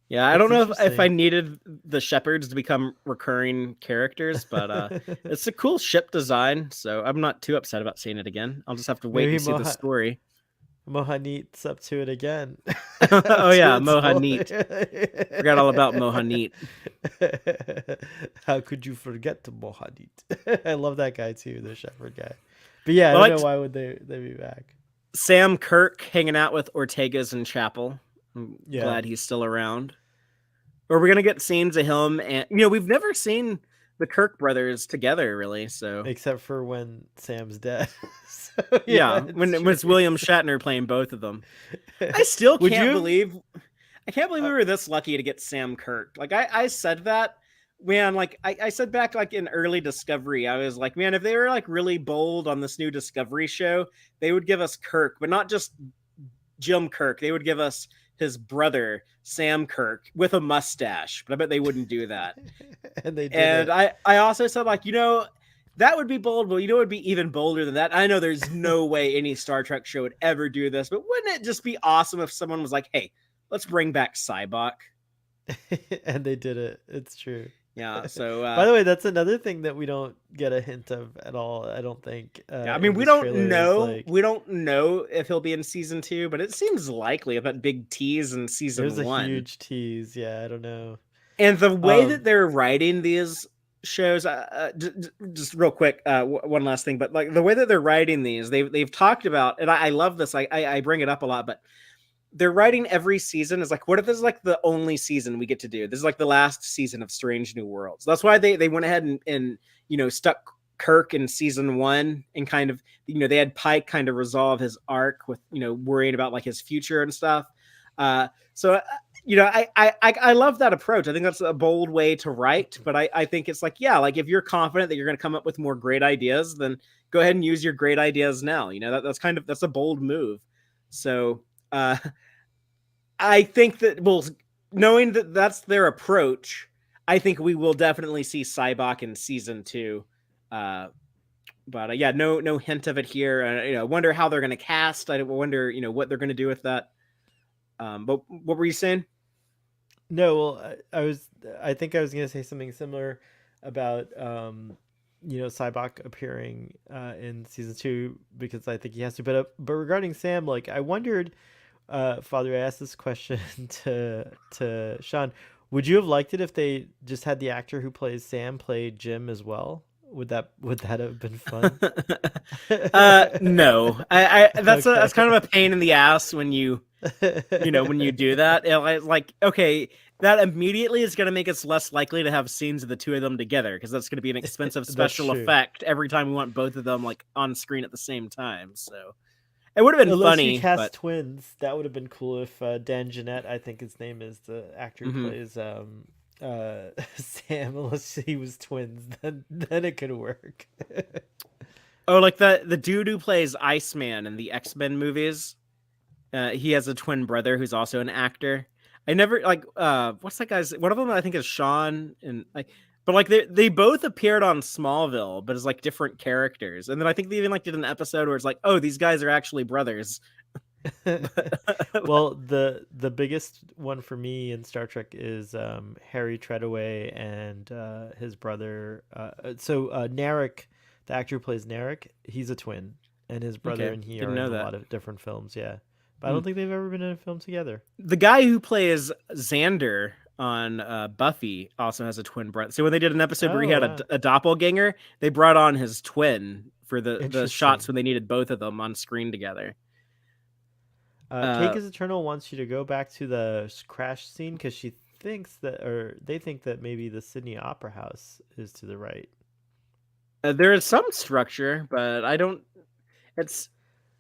Speaker 1: Yeah, I
Speaker 2: That's
Speaker 1: don't know if I
Speaker 2: interesting.
Speaker 1: needed the Shepherds to become recurring characters, but it's a cool ship design, so I'm not too upset about seeing it again. I'll just have to wait
Speaker 2: Maybe
Speaker 1: and see the story.
Speaker 2: Mohanit's up to it again.
Speaker 1: Oh
Speaker 2: To
Speaker 1: yeah,
Speaker 2: its full.
Speaker 1: Mohanit. Forgot all about Mohanit.
Speaker 2: How could you forget Mohanit? I love that guy too, the shepherd guy. But yeah, I
Speaker 1: I
Speaker 2: don't know
Speaker 1: liked
Speaker 2: why would they be back.
Speaker 1: Sam Kirk hanging out with Ortegas in Chapel. I'm
Speaker 2: Yeah,
Speaker 1: glad he's still around. Or we're gonna get scenes of him, and we've never seen the Kirk brothers together really. So
Speaker 2: except for when Sam's dead. So
Speaker 1: yeah,
Speaker 2: yeah,
Speaker 1: when
Speaker 2: it's
Speaker 1: it
Speaker 2: true.
Speaker 1: was William Shatner playing both of them. I still
Speaker 2: Would
Speaker 1: can't
Speaker 2: you have?
Speaker 1: believe I can't believe
Speaker 2: Uh,
Speaker 1: we were this lucky to get Sam Kirk. Like I said that, man, like I said back like in early Discovery, I was like, man, if they were like really bold on this new Discovery show, they would give us Kirk, but not just Jim Kirk. They would give us his brother, Sam Kirk, with a mustache. But I bet they wouldn't do that.
Speaker 2: and they did
Speaker 1: And
Speaker 2: it.
Speaker 1: I also said like, that would be bold, but it would be even bolder than that. I know there's no way any Star Trek show would ever do this, but wouldn't it just be awesome if someone was like, hey, let's bring back Cybok?
Speaker 2: And they did it. It's true.
Speaker 1: Yeah. So
Speaker 2: By the way, that's another thing that we don't get a hint of at all. I don't think
Speaker 1: yeah, I mean
Speaker 2: in this trailer is like
Speaker 1: we don't know if he'll be in season 2, but it seems likely, that big tease in
Speaker 2: there's
Speaker 1: season
Speaker 2: a
Speaker 1: 1.
Speaker 2: huge tease. Yeah, I don't know.
Speaker 1: And the way that
Speaker 2: Um,
Speaker 1: they're writing these shows, just real quick, one last thing, but like the way that they're writing these, they've talked about, and I love this. I bring it up a lot, but they're writing every season is like, what if this is like the only season we get to do? This is like the last season of Strange New Worlds. That's why they went ahead and stuck Kirk in season 1, and kind of they had Pike kind of resolve his arc with worrying about like his future and stuff. So I love that approach. I think that's a bold way to write, but I think it's like, yeah, like if you're confident that you're going to come up with more great ideas, then go ahead and use your great ideas now. That's a bold move. So uh, I think that, well, knowing that that's their approach, I think we will definitely see Cybok in season 2. Uh, but yeah, no hint of it here. I wonder how they're going to cast. I wonder what they're going to do with that. But what were you saying?
Speaker 2: no, well, I think I was gonna say something similar about Cybok appearing in season 2 because I think he has to. But regarding Sam, like I wondered, Father, I asked this question to Sean. Would you have liked it if they just had the actor who plays Sam play Jim as well? Would that have been fun?
Speaker 1: No. That's
Speaker 2: Okay.
Speaker 1: kind of a pain in the ass when when you do that. Like, okay, that immediately is going to make us less likely to have scenes of the two of them together, because that's going to be an expensive
Speaker 2: That's
Speaker 1: special
Speaker 2: true.
Speaker 1: effect every time we want both of them like on screen at the same time. So it would have been
Speaker 2: Unless you
Speaker 1: funny,
Speaker 2: cast
Speaker 1: but
Speaker 2: twins, that would have been cool if Dan Jeanette, I think his name is the actor who
Speaker 1: mhm.
Speaker 2: plays Sam, unless he was twins, then it could work.
Speaker 1: Oh, like the dude who plays Iceman in the X-Men movies. He has a twin brother who's also an actor. I never like what's that guy's, one of them I think is Sean, and like, but like they both appeared on Smallville, but as like different characters. And then I think they even like did an episode where it's like, oh, these guys are actually brothers.
Speaker 2: Well, the biggest one for me in Star Trek is Harry Treadaway and his brother. Narek, the actor who plays Narek, he's a twin, and his brother
Speaker 1: Okay,
Speaker 2: and he
Speaker 1: didn't
Speaker 2: are in
Speaker 1: know
Speaker 2: a
Speaker 1: that.
Speaker 2: lot of different films. Yeah, but I
Speaker 1: Hmm.
Speaker 2: don't think they've ever been in a film together.
Speaker 1: The guy who plays Xander on Buffy also has a twin brother. So when they did an episode where he
Speaker 2: Oh
Speaker 1: had
Speaker 2: wow,
Speaker 1: a doppelganger, they brought on his twin for the shots
Speaker 2: interesting.
Speaker 1: when they needed both of them on screen together.
Speaker 2: Cake
Speaker 1: Uh,
Speaker 2: is Eternal wants you to go back to the crash scene because she thinks that, or they think that maybe the Sydney Opera House is to the right.
Speaker 1: there is some structure, but I don't. It's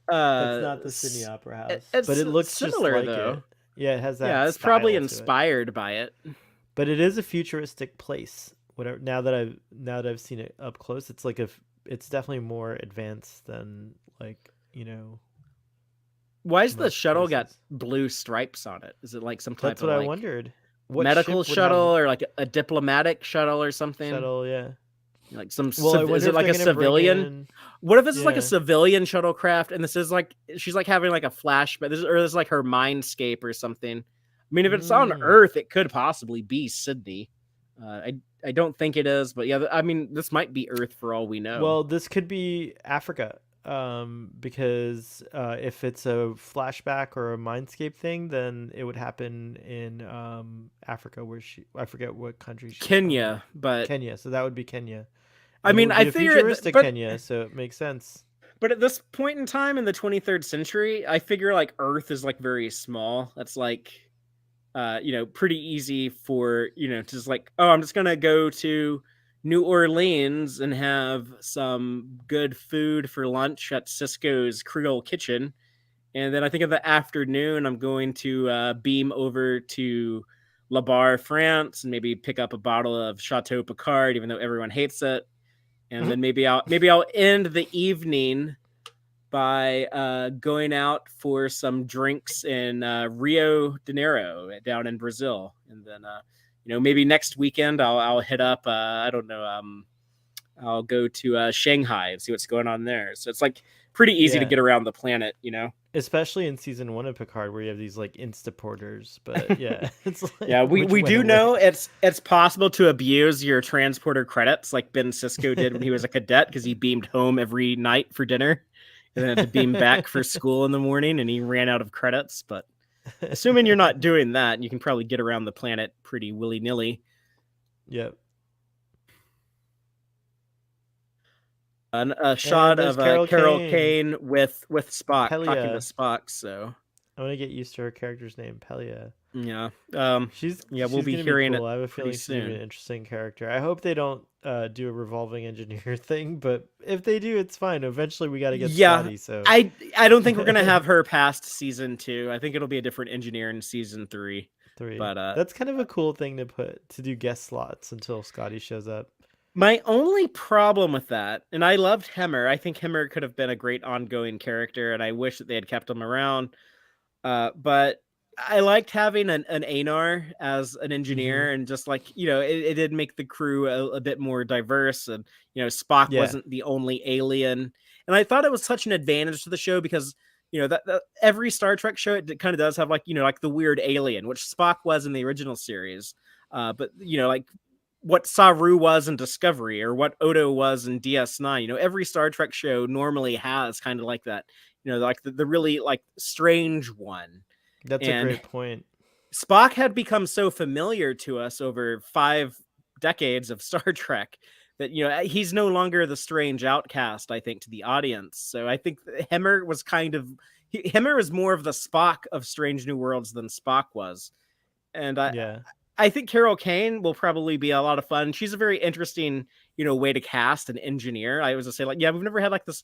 Speaker 2: That's not the Sydney Opera House, but
Speaker 1: it's
Speaker 2: it looks just
Speaker 1: similar
Speaker 2: like
Speaker 1: though.
Speaker 2: it. Yeah, it has that
Speaker 1: Yeah, it's probably
Speaker 2: style to it.
Speaker 1: inspired by it.
Speaker 2: But it is a futuristic place. Whatever. Now that I've seen it up close, it's like it's definitely more advanced than like
Speaker 1: Why is the
Speaker 2: most
Speaker 1: shuttle got
Speaker 2: places.
Speaker 1: blue stripes on it? Is it like some type
Speaker 2: That's
Speaker 1: of
Speaker 2: what I
Speaker 1: like
Speaker 2: wondered. What
Speaker 1: medical
Speaker 2: ship would have
Speaker 1: shuttle, or like a diplomatic shuttle or something?
Speaker 2: shuttle? Yeah.
Speaker 1: Like
Speaker 2: Well, I
Speaker 1: is
Speaker 2: wonder
Speaker 1: it
Speaker 2: if
Speaker 1: like
Speaker 2: they're
Speaker 1: a
Speaker 2: gonna bring
Speaker 1: civilian?
Speaker 2: in.
Speaker 1: What if this is like a
Speaker 2: Yeah.
Speaker 1: civilian shuttlecraft, and this is like she's like having like a flashback, this is like her mindscape or something? I mean, if it's on
Speaker 2: Mm.
Speaker 1: Earth, it could possibly be Sydney. I don't think it is, but yeah, I mean, this might be Earth for all we know.
Speaker 2: Well, this could be Africa, because if it's a flashback or a mindscape thing, then it would happen in Africa, where I forget what country she's from now.
Speaker 1: Kenya, but
Speaker 2: Kenya, so that would be Kenya,
Speaker 1: I
Speaker 2: and it
Speaker 1: mean,
Speaker 2: would
Speaker 1: I
Speaker 2: be a
Speaker 1: figure,
Speaker 2: futuristic Kenya, so it makes sense.
Speaker 1: but at this point in time in the 23rd century, I figure like Earth is like very small. That's like pretty easy for, just like, oh, I'm just gonna go to New Orleans and have some good food for lunch at Cisco's Creole Kitchen. And then I think in the afternoon, I'm going to beam over to La Barre, France, and maybe pick up a bottle of Chateau Picard, even though everyone hates it. And then maybe I'll end the evening by going out for some drinks in Rio de Janeiro down in Brazil, and then maybe next weekend I'll hit up I don't know, I'll go to Shanghai and see what's going on there. So it's like pretty easy to
Speaker 2: Yeah,
Speaker 1: get around the planet.
Speaker 2: especially in season one of Picard, where you have these like instaporters. But yeah, it's like
Speaker 1: Yeah,
Speaker 2: which
Speaker 1: we
Speaker 2: went
Speaker 1: do
Speaker 2: away.
Speaker 1: know it's possible to abuse your transporter credits, like Ben Sisko did when he was a cadet, because he beamed home every night for dinner and then had to beam back for school in the morning, and he ran out of credits. But assuming you're not doing that, you can probably get around the planet pretty willy nilly.
Speaker 2: Yep.
Speaker 1: A
Speaker 2: And
Speaker 1: shot
Speaker 2: there's
Speaker 1: of
Speaker 2: Carol
Speaker 1: Carol
Speaker 2: Kane,
Speaker 1: Kane with Spock, talking to
Speaker 2: Pelia.
Speaker 1: Spock. So
Speaker 2: I want to get used to her character's name, Pelia.
Speaker 1: yeah, yeah, we'll
Speaker 2: She's
Speaker 1: be
Speaker 2: gonna be
Speaker 1: hearing
Speaker 2: cool.
Speaker 1: it
Speaker 2: I have a
Speaker 1: pretty
Speaker 2: feeling she's gonna be an
Speaker 1: soon.
Speaker 2: interesting character. I hope they don't do a revolving engineer thing, but if they do, it's fine. Eventually, we got to get
Speaker 1: Yeah,
Speaker 2: Scotty. So
Speaker 1: I don't think we're gonna have her past season 2. I think it'll be a different engineer in season 3.
Speaker 2: three.
Speaker 1: But
Speaker 2: That's kind of a cool thing to do guest slots until Scotty shows up.
Speaker 1: my only problem with that, and I loved Hemmer. I think Hemmer could have been a great ongoing character, and I wish that they had kept him around. But I liked having an Anar as an
Speaker 2: Mm-hmm.
Speaker 1: engineer, and just like, it did make the crew a bit more diverse, and Spock
Speaker 2: Yeah,
Speaker 1: wasn't the only alien, and I thought it was such an advantage to the show, because that every Star Trek show, it kind of does have like, like the weird alien, which Spock was in the original series, but like what Saru was in Discovery, or what Odo was in DS9. Every Star Trek show normally has kind of like that, like the really like strange one.
Speaker 2: that's a
Speaker 1: And
Speaker 2: great point.
Speaker 1: Spock had become so familiar to us over 5 decades of Star Trek that he's no longer the strange outcast, I think, to the audience. So I think Hemmer was Hemmer was more of the Spock of Strange New Worlds than Spock was. And
Speaker 2: Yeah.
Speaker 1: I think Carol Kane will probably be a lot of fun. She's a very interesting, way to cast an engineer. I was gonna say, like, yeah, we've never had like this,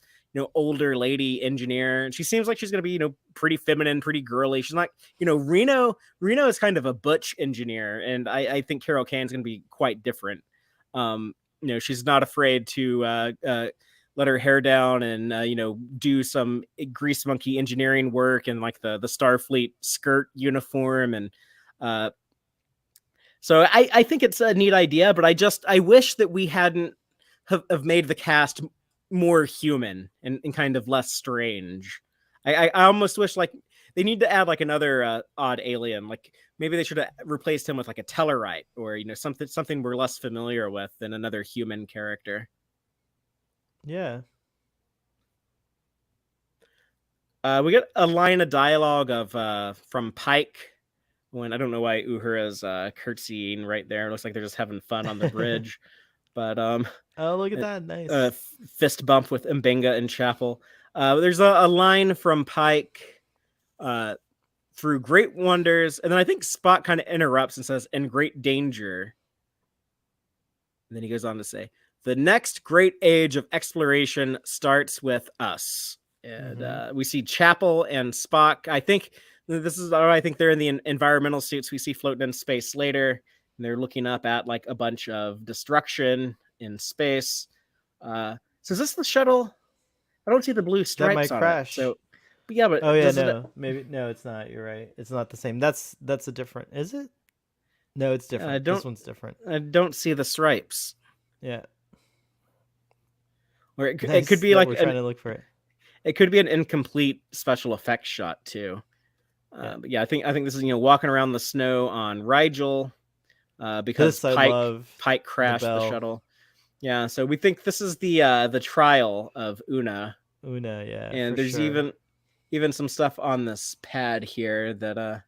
Speaker 1: older lady engineer, and she seems like she's gonna be, pretty feminine, pretty girly. She's not, Reno is kind of a butch engineer, and I think Carol Kane's gonna be quite different. She's not afraid to let her hair down and do some grease monkey engineering work and like the Starfleet skirt uniform and so I think it's a neat idea, but I wish that we hadn't have made the cast more human and kind of less strange. I almost wish like they need to add like another odd alien. Like maybe they should have replaced him with like a Tellarite or something we're less familiar with than another human character.
Speaker 2: Yeah.
Speaker 1: We get a line of dialogue of from Pike when I don't know why Uhura's curtsying right there. It looks like they're just having fun on the bridge. But
Speaker 2: Oh, look at that. Nice.
Speaker 1: Fist bump with Mbenga and Chapel. There's a line from Pike through great wonders, and then I think Spock kind of interrupts and says, "In great danger." And then he goes on to say, "The next great age of exploration starts with us." And we see Chapel and Spock. I think they're in the environmental suits we see floating in space later. And they're looking up at like a bunch of destruction in space. So is this the shuttle? I don't see the blue
Speaker 2: That
Speaker 1: stripes
Speaker 2: might
Speaker 1: on
Speaker 2: crash.
Speaker 1: it. So, but yeah, but
Speaker 2: Oh yeah, no. Maybe no, it's not. You're right. It's not the same. That's a different. Is it? No, it's different. This one's different.
Speaker 1: I don't see the stripes.
Speaker 2: Yeah.
Speaker 1: Or it
Speaker 2: Nice
Speaker 1: could be
Speaker 2: that
Speaker 1: like
Speaker 2: we're trying to look for it.
Speaker 1: It could be an incomplete special effects shot too.
Speaker 2: Yeah.
Speaker 1: But yeah, I think this is walking around the snow on Rigel because Pike crashed the shuttle. Yeah, so we think this is the trial of Una.
Speaker 2: Yeah.
Speaker 1: And there's even some stuff on this pad here that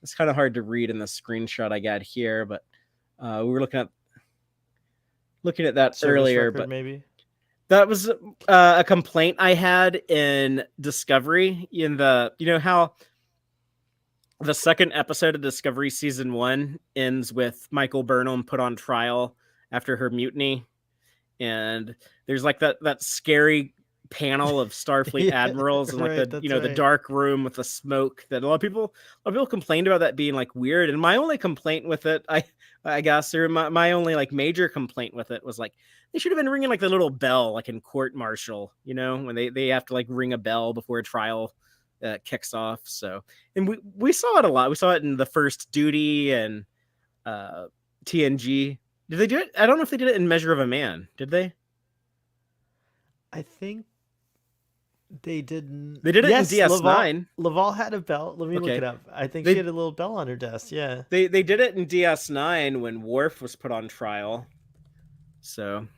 Speaker 1: it's kind of hard to read in the screenshot I got here, but we were looking at that
Speaker 2: Service
Speaker 1: earlier,
Speaker 2: record,
Speaker 1: but
Speaker 2: maybe
Speaker 1: that was a complaint I had in Discovery in the how the second episode of Discovery season 1 ends with Michael Burnham put on trial after her mutiny, and there's like that scary panel of Starfleet admirals and like the dark room with the smoke that a lot of people complained about that being like weird. And my only complaint with it, I guess, or my only like major complaint with it was like they should have been ringing like the little bell like in court martial, when they have to like ring a bell before a trial kicks off. So, and we saw it a lot. We saw it in the First Duty and TNG. Did they do it? I don't know if they did it in Measure of a Man. Did they?
Speaker 2: I think they didn't.
Speaker 1: They did it in DS9.
Speaker 2: Laval had a bell. Let me look it up. I think she had a little bell on her desk. Yeah.
Speaker 1: They did it in DS9 when Worf was put on trial. So.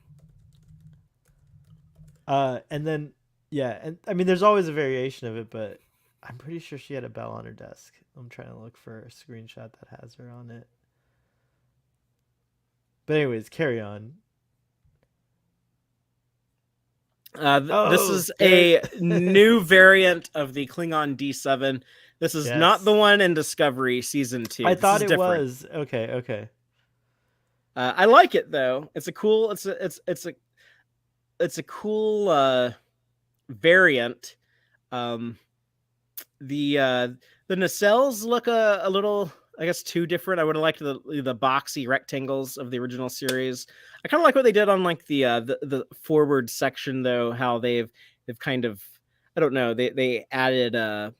Speaker 2: And then and I mean, there's always a variation of it, but I'm pretty sure she had a bell on her desk. I'm trying to look for a screenshot that has her on it. But anyways, carry on.
Speaker 1: This is a new variant of the Klingon D7. This is not the one in Discovery season 2.
Speaker 2: I thought it was. Okay.
Speaker 1: I like it though. It's a cool. It's a cool variant. The nacelles look a little, I guess, too different. I would have liked the boxy rectangles of the original series. I kind of like what they did on like the forward section though. How they've kind of, I don't know, they added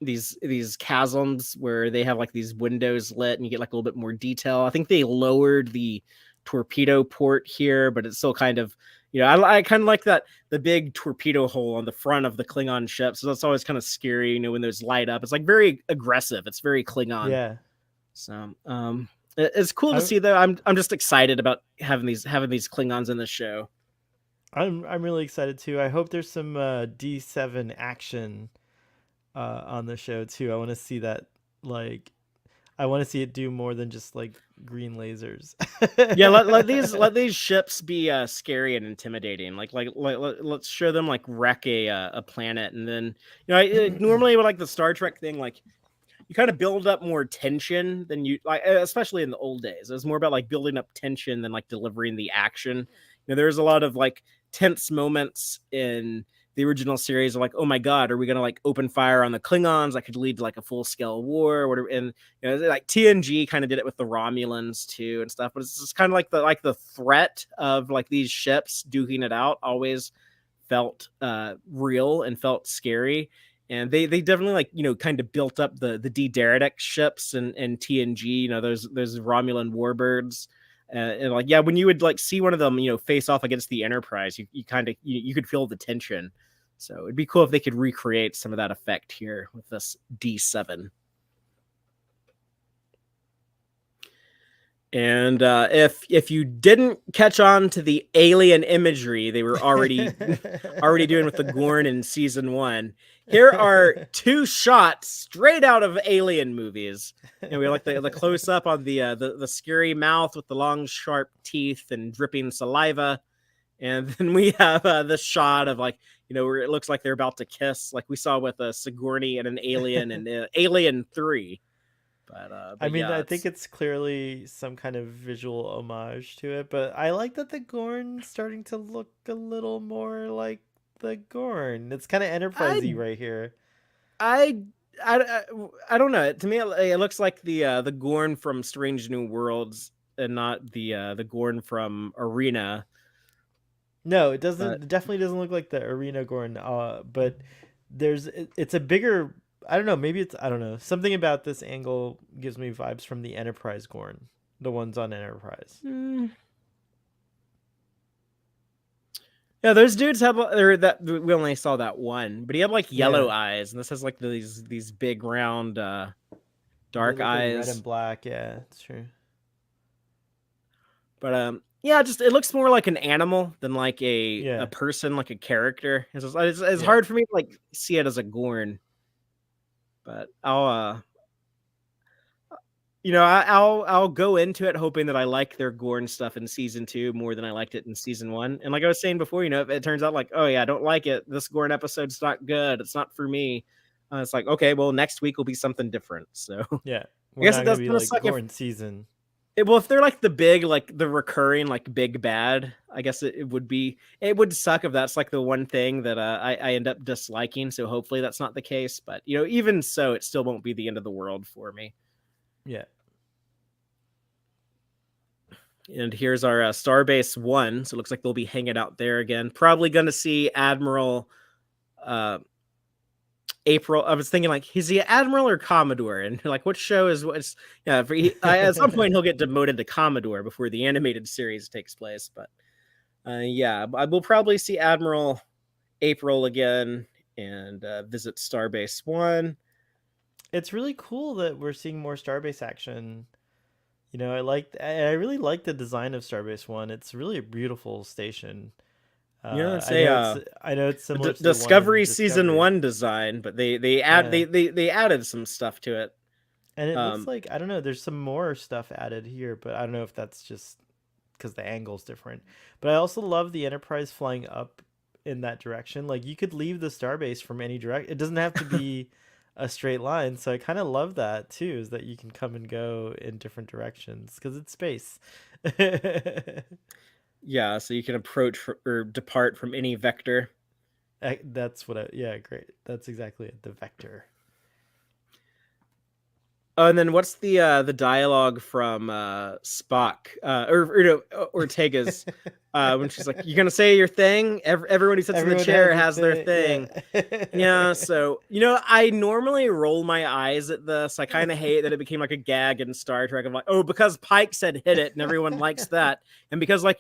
Speaker 1: these chasms where they have like these windows lit and you get like a little bit more detail. I think they lowered the torpedo port here, but it's still kind of, I kind of like that the big torpedo hole on the front of the Klingon ship. So that's always kind of scary, when those light up. It's like very aggressive. It's very Klingon.
Speaker 2: Yeah.
Speaker 1: So it's cool to see though. I'm just excited about having these Klingons in the show.
Speaker 2: I'm really excited too. I hope there's some D7 action on the show too. I want to see that. Like, I want to see it do more than just like green lasers.
Speaker 1: Yeah, let these ships be scary and intimidating. Let's show them like wreck a planet, and then normally with like the Star Trek thing, like you kind of build up more tension than you like, especially in the old days. It was more about like building up tension than like delivering the action. There's a lot of like tense moments in the original series of like, oh my god, are we gonna like open fire on the Klingons? That could lead to like a full scale war or whatever. And like TNG kind of did it with the Romulans too and stuff. But it's just kind of like the threat of like these ships duking it out always felt real and felt scary. And they definitely like kind of built up the D-Derek ships and TNG, those Romulan warbirds. And like, yeah, when you would like see one of them face off against the Enterprise, you kind of you could feel the tension. So it'd be cool if they could recreate some of that effect here with this D7. And if you didn't catch on to the alien imagery they were already doing with the Gorn in season 1, here are 2 shots straight out of Alien movies. We like the close up on the scary mouth with the long sharp teeth and dripping saliva, and then we have the shot of like where it looks like they're about to kiss, like we saw with a Sigourney and an alien in Alien 3. But
Speaker 2: I mean,
Speaker 1: yeah,
Speaker 2: I think it's clearly some kind of visual homage to it, but I like that the Gorn's starting to look a little more like the Gorn. It's kind of Enterprisey right here.
Speaker 1: I I don't know. To me, it looks like the Gorn from Strange New Worlds and not the Gorn from Arena.
Speaker 2: No, it doesn't.
Speaker 1: But
Speaker 2: It definitely doesn't look like the Arena Gorn. But it's a bigger. I don't know. Maybe it's, I don't know. Something about this angle gives me vibes from the Enterprise Gorn, the ones on Enterprise.
Speaker 1: yeah, those dudes have or that we only saw that one, but he had like yellow
Speaker 2: Yeah.
Speaker 1: eyes, and this has like these big round
Speaker 2: They
Speaker 1: dark
Speaker 2: look like red
Speaker 1: eyes.
Speaker 2: and black. Yeah, it's true.
Speaker 1: But yeah, just it looks more like an animal than like a
Speaker 2: Yeah.
Speaker 1: person, like a character. It's
Speaker 2: Yeah.
Speaker 1: hard for me to like see it as a Gorn. But I'll go into it hoping that I like their Gorn stuff in season 2 more than I liked it in season 1. And like I was saying before, if it turns out like, oh yeah, I don't like it, this Gorn episode's not good, it's not for me. It's like, okay, well next week will be something different. So
Speaker 2: Yeah.
Speaker 1: I
Speaker 2: We're
Speaker 1: guess
Speaker 2: not
Speaker 1: it
Speaker 2: gonna
Speaker 1: does
Speaker 2: be
Speaker 1: kind of
Speaker 2: like
Speaker 1: suck
Speaker 2: Gorn season.
Speaker 1: if they're like the big, like the recurring, like big bad. I guess it would suck if that's like the one thing that I end up disliking. So hopefully that's not the case. But even so, it still won't be the end of the world for me.
Speaker 2: Yeah.
Speaker 1: And here's our Starbase 1. So it looks like they'll be hanging out there again. Probably going to see Admiral April. I was thinking like, is he Admiral or Commodore? And like, what show is what's? Yeah, at some point he'll get demoted to Commodore before the animated series takes place. But yeah, I will probably see Admiral April again and visit Starbase 1.
Speaker 2: It's really cool that we're seeing more Starbase action. I really like the design of Starbase 1. It's really a beautiful station.
Speaker 1: It's
Speaker 2: I know it's similar to the one
Speaker 1: Discovery
Speaker 2: in
Speaker 1: season
Speaker 2: Discovery.
Speaker 1: 1 design, but they
Speaker 2: Yeah.
Speaker 1: added some stuff to it.
Speaker 2: And it looks like, I don't know, there's some more stuff added here, but I don't know if that's just because the angle's different. But I also love the Enterprise flying up in that direction. Like, you could leave the Starbase from any direction. It doesn't have to be a straight line. So I kind of love that too, is that you can come and go in different directions because it's space.
Speaker 1: Yeah, so you can approach or depart from any vector.
Speaker 2: That's what yeah, great. That's exactly it. The vector.
Speaker 1: Oh, and then what's the dialogue from Spock or Ortegas when she's like, "You're gonna say your thing." Everyone who sits in the chair has their thing.
Speaker 2: Yeah.
Speaker 1: Yeah, so I normally roll my eyes at this. I kind of hate that it became like a gag in Star Trek. I'm like, oh, because Pike said "hit it" and everyone likes that, and because like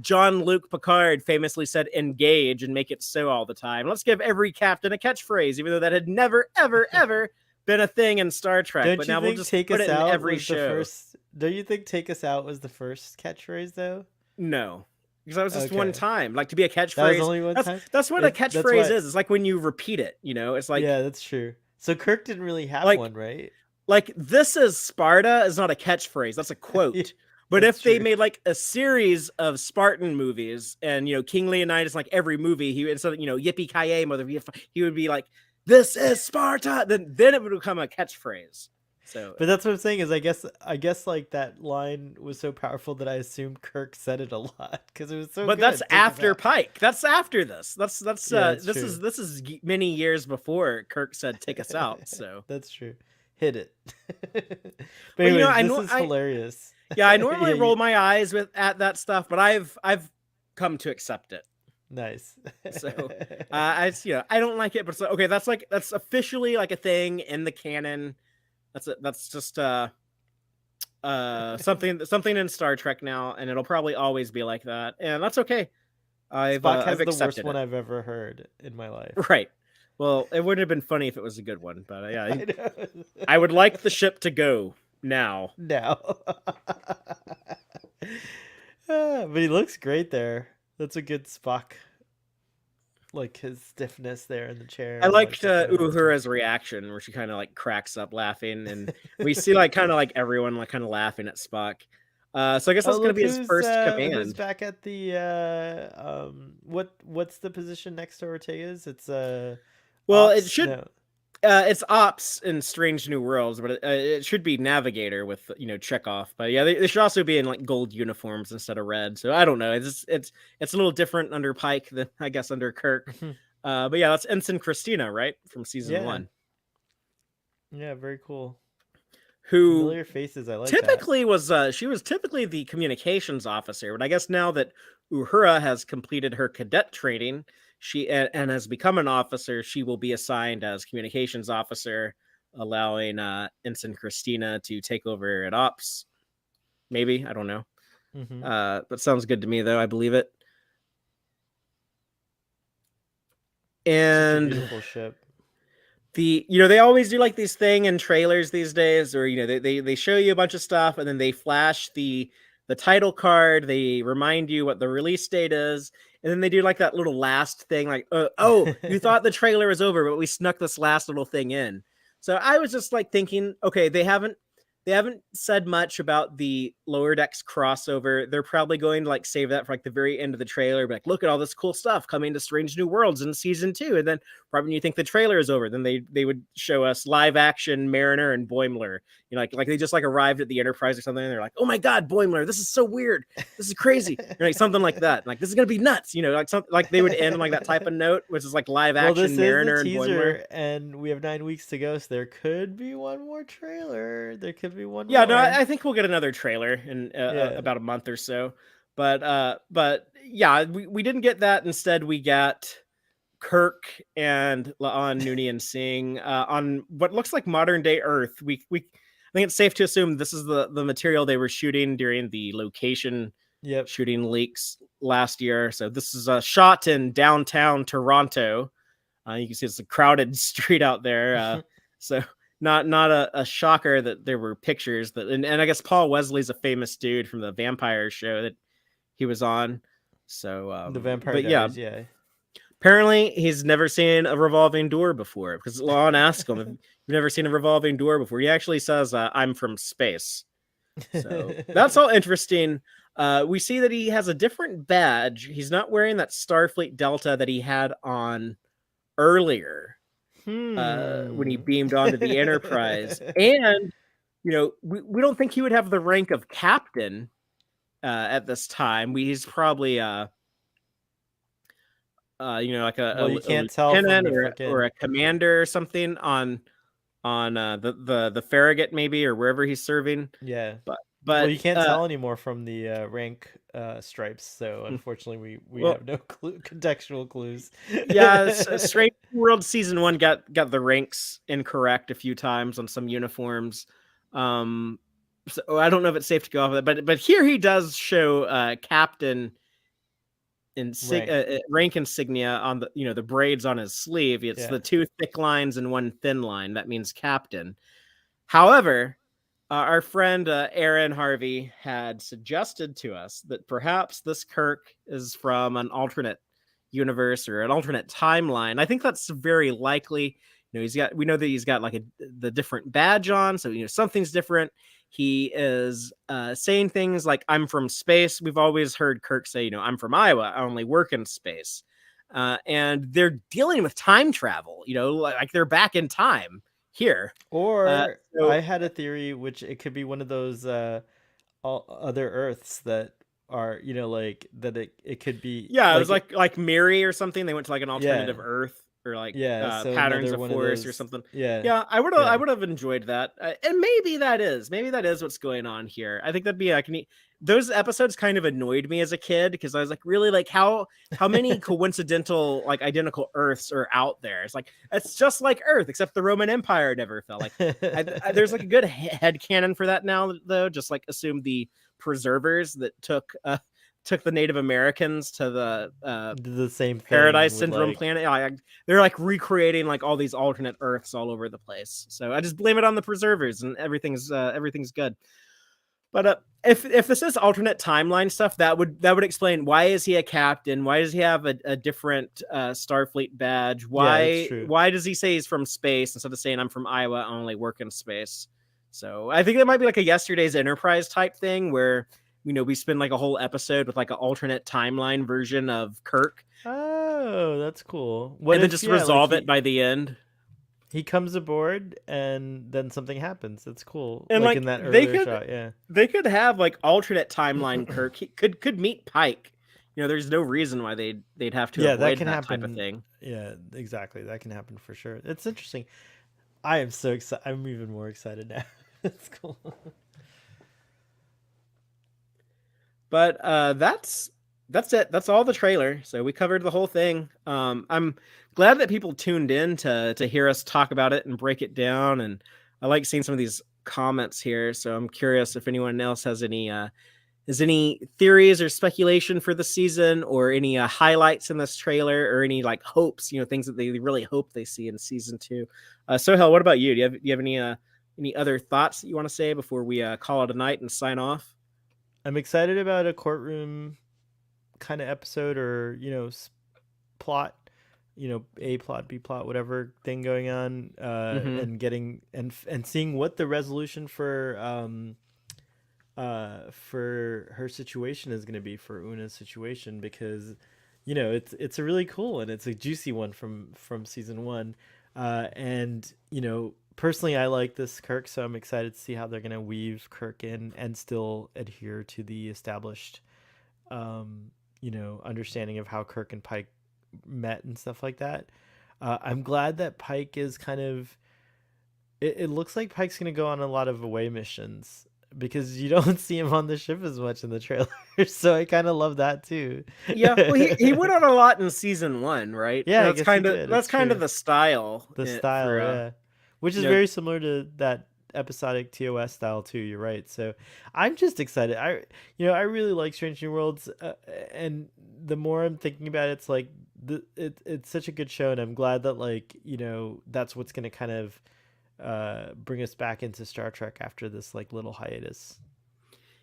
Speaker 1: Jean-Luc Picard famously said "engage" and make it so all the time. Let's give every captain a catchphrase, even though that had never, ever, ever been a thing in Star Trek.
Speaker 2: Don't
Speaker 1: but
Speaker 2: you
Speaker 1: now
Speaker 2: think
Speaker 1: we'll just
Speaker 2: "Take
Speaker 1: put
Speaker 2: Us
Speaker 1: it in
Speaker 2: Out"
Speaker 1: every
Speaker 2: was
Speaker 1: show.
Speaker 2: the first? Don't you think "Take Us Out" was the first catchphrase though?
Speaker 1: No, because that was just one
Speaker 2: Okay.
Speaker 1: time. Like to be a catchphrase.
Speaker 2: That was only one time?
Speaker 1: That's what a
Speaker 2: That's
Speaker 1: catchphrase
Speaker 2: why.
Speaker 1: is. It's like when you repeat it. It's like
Speaker 2: Yeah, that's true. So Kirk didn't really have
Speaker 1: like
Speaker 2: one, right?
Speaker 1: like this is Sparta is not a catchphrase, that's a quote. But
Speaker 2: That's
Speaker 1: if they
Speaker 2: true.
Speaker 1: made like a series of Spartan movies, and King Leonidas, like every movie, he instead of yippee ki mother, he would be like, "This is Sparta." Then it would become a catchphrase. So,
Speaker 2: But that's what I'm saying is I guess like that line was so powerful that I assumed Kirk said it a lot because it was so
Speaker 1: but
Speaker 2: good.
Speaker 1: that's
Speaker 2: Take us
Speaker 1: after
Speaker 2: out.
Speaker 1: Pike. That's after this. That's
Speaker 2: Yeah, that's
Speaker 1: this
Speaker 2: true.
Speaker 1: is this is many years before Kirk said, "Take us out." So,
Speaker 2: That's true. Hit it. But
Speaker 1: but
Speaker 2: anyways,
Speaker 1: I
Speaker 2: this
Speaker 1: know
Speaker 2: is hilarious.
Speaker 1: I normally
Speaker 2: Yeah,
Speaker 1: roll my eyes at that stuff, but I've come to accept it.
Speaker 2: nice.
Speaker 1: So I don't like it, but okay, that's officially like a thing in the canon. That's just something in Star Trek now, and it'll probably always be like that, and that's okay.
Speaker 2: Spock
Speaker 1: I've
Speaker 2: has the worst
Speaker 1: accepted
Speaker 2: one
Speaker 1: it.
Speaker 2: I've ever heard in my life.
Speaker 1: Right. Well, it wouldn't have been funny if it was a good one, but yeah,
Speaker 2: I know.
Speaker 1: I would like the ship to go now.
Speaker 2: Now. But he looks great there. That's a good Spock. Like his stiffness there in the chair.
Speaker 1: I
Speaker 2: And like
Speaker 1: liked
Speaker 2: the kind of
Speaker 1: Uhura's reaction where she kind of like cracks up laughing, and we see like kind of like everyone like kind of laughing at Spock. So I guess
Speaker 2: Oh,
Speaker 1: that's gonna
Speaker 2: look
Speaker 1: be his first
Speaker 2: who's
Speaker 1: command.
Speaker 2: back at the what's the position next to Ortegas? It's
Speaker 1: Well, it
Speaker 2: ops?
Speaker 1: should
Speaker 2: No.
Speaker 1: it's ops in Strange New Worlds, but it should be navigator with Chekhov. But yeah, they should also be in like gold uniforms instead of red. So I don't know. It's a little different under Pike than I guess under Kirk. But yeah, that's Ensign Christina, right, from season
Speaker 2: Yeah.
Speaker 1: 1,
Speaker 2: Yeah, very cool.
Speaker 1: who
Speaker 2: Familiar faces, I like that.
Speaker 1: typically was she was typically the communications officer, but I guess now that Uhura has completed her cadet training, she and has become an officer, she will be assigned as communications officer, allowing Ensign Christina to take over at ops. Maybe, I don't know.
Speaker 2: Mm-hmm.
Speaker 1: That sounds good to me, though. I believe it.
Speaker 2: Such a
Speaker 1: And
Speaker 2: beautiful ship.
Speaker 1: they always do like these thing in trailers these days, or they show you a bunch of stuff, and then they flash the title card, they remind you what the release date is, and then they do like that little last thing, like oh, you thought the trailer was over, but we snuck this last little thing in. So I was just like thinking, okay, they haven't said much about the Lower Decks crossover. They're probably going to like save that for like the very end of the trailer, be like, look at all this cool stuff coming to Strange New Worlds in season 2. And then probably when you think the trailer is over, then they would show us live action Mariner and Boimler. Like they just like arrived at the Enterprise or something, and they're like, oh my god, Boimler, this is so weird. This is crazy. Like something like that. Like this is gonna be nuts. Like something like they would end on like that type of note, which is like live
Speaker 2: Well,
Speaker 1: action
Speaker 2: this is the
Speaker 1: Mariner and Boimler.
Speaker 2: teaser, and we have 9 weeks to go, so there could be one more trailer. There could be one
Speaker 1: Yeah, no,
Speaker 2: more.
Speaker 1: I think we'll get another trailer in
Speaker 2: Yeah.
Speaker 1: about a month or so. But yeah, we didn't get that. Instead, we got Kirk and on Noonien-Singh on what looks like modern day Earth. I think it's safe to assume this is the material they were shooting during the location
Speaker 2: Yep.
Speaker 1: shooting leaks last year. So this is a shot in downtown Toronto. You can see it's a crowded street out there. So not a shocker that there were pictures that, and I guess Paul Wesley's a famous dude from the vampire show that he was on. So,
Speaker 2: The Vampire
Speaker 1: but yeah,
Speaker 2: Diaries, yeah.
Speaker 1: apparently he's never seen a revolving door before, because Lon asked him if you've never seen a revolving door before. He actually says, I'm from space. So that's all interesting. We see that he has a different badge. He's not wearing that Starfleet Delta that he had on earlier when he
Speaker 2: Hmm.
Speaker 1: beamed onto the Enterprise. And, we don't think he would have the rank of captain at this time. He's probably, like
Speaker 2: Well, you
Speaker 1: a
Speaker 2: can't tell from
Speaker 1: lieutenant
Speaker 2: the
Speaker 1: or
Speaker 2: freaking.
Speaker 1: a commander or something on the Farragut maybe, or wherever he's serving.
Speaker 2: Yeah.
Speaker 1: But
Speaker 2: Well,
Speaker 1: but
Speaker 2: you can't tell anymore from the rank stripes, so unfortunately we
Speaker 1: well,
Speaker 2: have no contextual clues.
Speaker 1: yeah, Strange World season 1 got the ranks incorrect a few times on some uniforms. So I don't know if it's safe to go off of that, but here he does show captain
Speaker 2: Rank.
Speaker 1: rank insignia on the braids on his sleeve. It's
Speaker 2: Yeah.
Speaker 1: the 2 thick lines and 1 thin line. That means captain. However, our friend Aaron Harvey had suggested to us that perhaps this Kirk is from an alternate universe or an alternate timeline. I think that's very likely. we know that he's got like the different badge on, so something's different. He is saying things like, I'm from space. We've always heard Kirk say, I'm from Iowa, I only work in space. And they're dealing with time travel, like they're back in time here.
Speaker 2: Or
Speaker 1: So
Speaker 2: I had a theory, which it could be one of those all other Earths that are, like that it could be
Speaker 1: yeah, it was
Speaker 2: like it,
Speaker 1: like Mary or something. They went to like an
Speaker 2: yeah,
Speaker 1: alternative Earth, or like
Speaker 2: yeah. So
Speaker 1: Patterns
Speaker 2: another
Speaker 1: of
Speaker 2: one of
Speaker 1: Force or
Speaker 2: those,
Speaker 1: something.
Speaker 2: yeah,
Speaker 1: Yeah, I
Speaker 2: yeah.
Speaker 1: would have enjoyed that, and maybe that is what's going on here. I think that'd be like those episodes kind of annoyed me as a kid, because I was like, really, like how many coincidental like identical Earths are out there? It's like, it's just like Earth, except the Roman Empire never fell. Like there's like a good head canon for that now, though. Just like assume the preservers that took the Native Americans to the
Speaker 2: The same
Speaker 1: Paradise
Speaker 2: thing with
Speaker 1: Syndrome
Speaker 2: like,
Speaker 1: planet. They're like recreating like all these alternate Earths all over the place. So I just blame it on the preservers, and everything's good. But if this is alternate timeline stuff, that would explain, why is he a captain? Why does he have a different Starfleet badge?
Speaker 2: yeah, that's
Speaker 1: Why
Speaker 2: true.
Speaker 1: why does he say he's from space instead of saying, I'm from Iowa, I only work in space? So I think that might be like a Yesterday's Enterprise type thing, where we spend like a whole episode with like an alternate timeline version of Kirk,
Speaker 2: Oh, that's cool. What
Speaker 1: and then
Speaker 2: if,
Speaker 1: just
Speaker 2: yeah, like
Speaker 1: resolve it by the end.
Speaker 2: he comes aboard and then something happens. That's cool.
Speaker 1: And
Speaker 2: Like in
Speaker 1: like
Speaker 2: that earlier shot, yeah.
Speaker 1: they could have like alternate timeline Kirk. He could meet Pike. There's no reason why they'd have to
Speaker 2: Yeah, that
Speaker 1: avoid
Speaker 2: can
Speaker 1: that type of
Speaker 2: happen.
Speaker 1: thing.
Speaker 2: Yeah, exactly. That can happen for sure. It's interesting. I am so excited. I'm even more excited now. It's cool.
Speaker 1: But that's it. That's all the trailer. So we covered the whole thing. I'm glad that people tuned in to hear us talk about it and break it down. And I like seeing some of these comments here. So I'm curious if anyone else has any theories or speculation for the season, or any highlights in this trailer, or any like hopes, things that they really hope they see in season 2. Sohel, what about you? Do you have any other thoughts that you want to say before we call it a night and sign off?
Speaker 2: I'm excited about a courtroom kind of episode, or plot, A plot, B plot, whatever thing going on,
Speaker 1: Mm-hmm.
Speaker 2: and getting and seeing what the resolution for her situation is going to be, for Una's situation, because it's a really cool and it's a juicy one from season 1. And personally, I like this Kirk, so I'm excited to see how they're going to weave Kirk in and still adhere to the established understanding of how Kirk and Pike met and stuff like that. I'm glad that Pike is kind of, it looks like Pike's going to go on a lot of away missions, because you don't see him on the ship as much in the trailer. So I kind of love that too.
Speaker 1: Yeah, well, he went on a lot in season 1, right?
Speaker 2: Yeah, I
Speaker 1: That's
Speaker 2: guess he
Speaker 1: kind of
Speaker 2: did.
Speaker 1: that's
Speaker 2: It's
Speaker 1: kind of
Speaker 2: true.
Speaker 1: the style
Speaker 2: The
Speaker 1: for
Speaker 2: style, yeah. Which is
Speaker 1: you know
Speaker 2: very similar to that episodic TOS style too. You're right. So I'm just excited. I really like Strange New Worlds, and the more I'm thinking about it, it's like it's such a good show, and I'm glad that that's what's gonna kind of bring us back into Star Trek after this like little hiatus.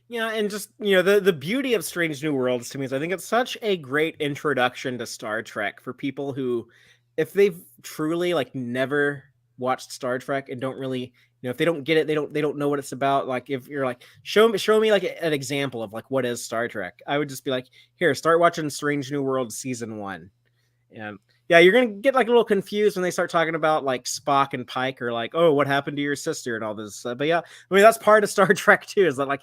Speaker 1: Yeah, and just the beauty of Strange New Worlds to me is, I think it's such a great introduction to Star Trek for people who, if they've truly like never watched Star Trek and don't really, if they don't get it, they don't know what it's about. Like, if you're like, show me like an example of like what is Star Trek, I would just be like, here, start watching Strange New Worlds season 1. And yeah, you're gonna get like a little confused when they start talking about like Spock and Pike, or like, oh, what happened to your sister and all this. But yeah, I mean, that's part of Star Trek too. Is that like,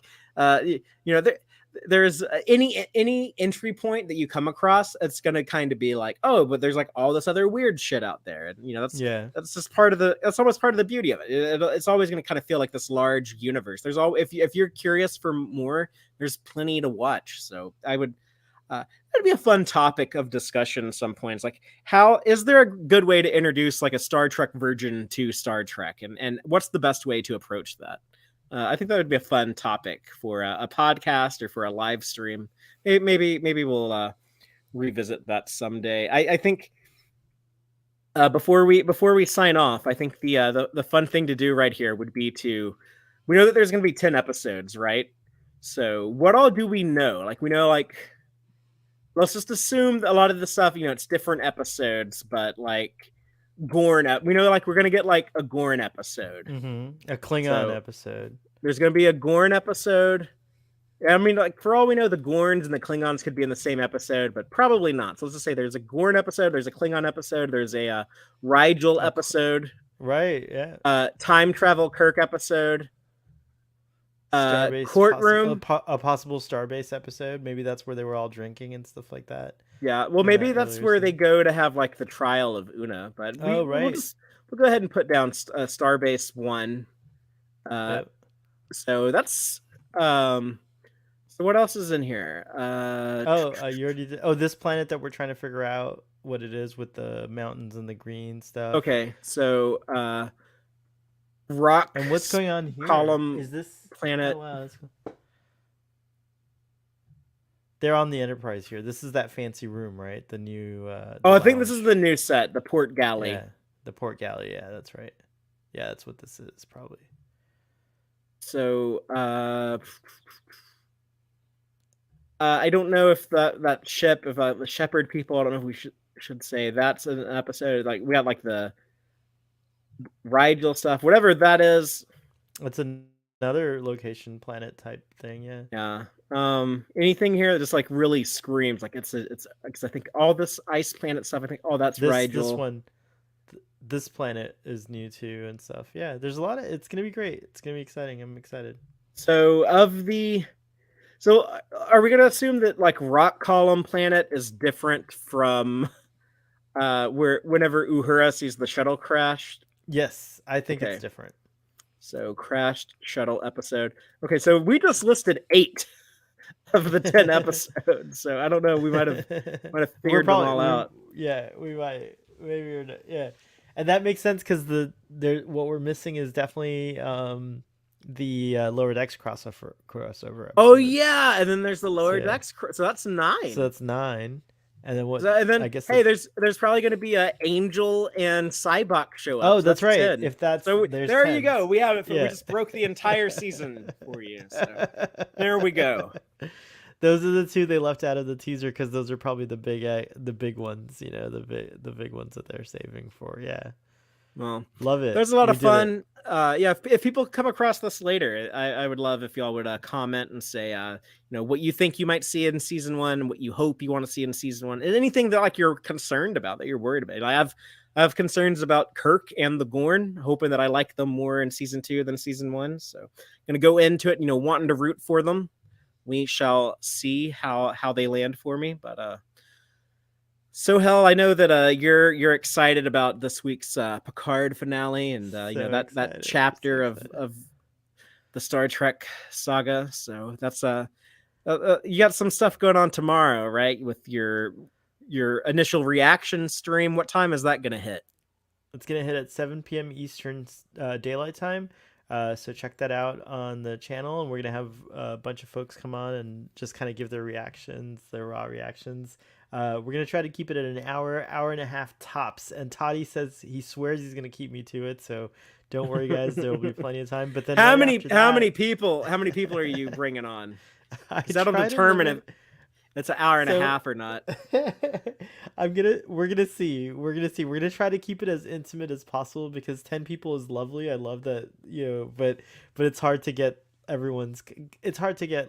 Speaker 1: there's any entry point that you come across, it's gonna kind of be like, oh, but there's like all this other weird shit out there, and
Speaker 2: Yeah.
Speaker 1: that's just part of that's almost part of the beauty of it. It's always gonna kind of feel like this large universe. There's all if you're curious for more, there's plenty to watch. So I would that'd be a fun topic of discussion at some points. Like, how is there a good way to introduce like a Star Trek virgin to Star Trek, and what's the best way to approach that? I think that would be a fun topic for a podcast or for a live stream. Maybe we'll revisit that someday. I think before we sign off, I think the fun thing to do right here would be we know that there's going to be 10 episodes, right? So what all do we know? Like, we know, like, let's just assume that a lot of the stuff, it's different episodes, but like, Gorn up. We know like we're gonna get like a Gorn episode.
Speaker 2: A Klingon
Speaker 1: So,
Speaker 2: episode.
Speaker 1: There's gonna be a Gorn episode. I mean, like for all we know, the Gorns and the Klingons could be in the same episode, but probably not. So let's just say there's a Gorn episode, there's a Klingon episode, there's a Rigel episode,
Speaker 2: right? Yeah.
Speaker 1: Time travel Kirk episode,
Speaker 2: Starbase
Speaker 1: courtroom,
Speaker 2: a possible Starbase episode. Maybe that's where they were all drinking and stuff like that.
Speaker 1: Yeah, well, maybe that's where they go to have like the trial of Una. But
Speaker 2: right.
Speaker 1: we'll go ahead and put down Starbase 1.
Speaker 2: Yep.
Speaker 1: So that's So what else is in here?
Speaker 2: You already did. This planet that we're trying to figure out what it is with the mountains and the green stuff.
Speaker 1: Okay, so rock.
Speaker 2: And what's going on here?
Speaker 1: Column
Speaker 2: is this
Speaker 1: planet?
Speaker 2: Oh, wow, that's cool. They're on the Enterprise here. This is that fancy room, right? The new.
Speaker 1: I think this is the new set, the Port Galley.
Speaker 2: Yeah, the Port Galley. Yeah, that's right. Yeah, that's what this is probably.
Speaker 1: So I don't know if that ship, if the Shepherd people, I don't know if we should say that's an episode. Like we got like the Rigel stuff, whatever that is.
Speaker 2: It's another location planet type thing, yeah.
Speaker 1: Yeah. Anything here that just like really screams like it's because I think all this ice planet stuff. I think that's Rigel.
Speaker 2: This one, this planet is new too and stuff. Yeah, there's a lot of. It's gonna be great. It's gonna be exciting. I'm excited.
Speaker 1: So are we gonna assume that like Rock Column Planet is different from whenever Uhura sees the shuttle crash?
Speaker 2: Yes, I think it's different.
Speaker 1: So crashed shuttle episode. Okay, so we just listed 8 of the 10 episodes. So I don't know. We might have figured them all out.
Speaker 2: Yeah, we might. Maybe we're not. Yeah, and that makes sense because what we're missing is definitely the Lower Decks crossover episode.
Speaker 1: Oh yeah, and then there's the Lower Decks. So that's 9.
Speaker 2: So that's 9. And then what?
Speaker 1: And then
Speaker 2: I guess
Speaker 1: there's probably going to be a Angel and Cybok show up.
Speaker 2: Oh, that's right.
Speaker 1: 10.
Speaker 2: If that's
Speaker 1: so there
Speaker 2: 10.
Speaker 1: you go. We have it. We just broke the entire season for you. So there we go.
Speaker 2: Those are the 2 they left out of the teaser because those are probably the big ones. You know, the big ones that they're saving for. Yeah.
Speaker 1: Well,
Speaker 2: love it.
Speaker 1: There's a lot of fun. If people come across this later, I would love if y'all would comment and say, what you think you might see in season 1, what you hope you want to see in season 1, and anything that like you're concerned about, that you're worried about. I have concerns about Kirk and the Gorn, hoping that I like them more in season 2 than season 1. So, gonna go into it, wanting to root for them. We shall see how they land for me, but So Hell, I know that you're excited about this week's Picard finale, and that chapter of the Star Trek saga. So that's you got some stuff going on tomorrow, right? With your initial reaction stream. What time is that gonna hit?
Speaker 2: It's gonna hit at 7 p.m. Eastern Daylight Time. So check that out on the channel, and we're gonna have a bunch of folks come on and just kind of give their reactions, their raw reactions. We're gonna try to keep it at an hour and a half tops. And Toddy says he swears he's gonna keep me to it, so don't worry, guys. There will be plenty of time. But then
Speaker 1: how many people are you bringing on? That'll determine if it's an hour and a half or not.
Speaker 2: We're gonna see. We're gonna try to keep it as intimate as possible because 10 people is lovely. I love that, but it's hard to get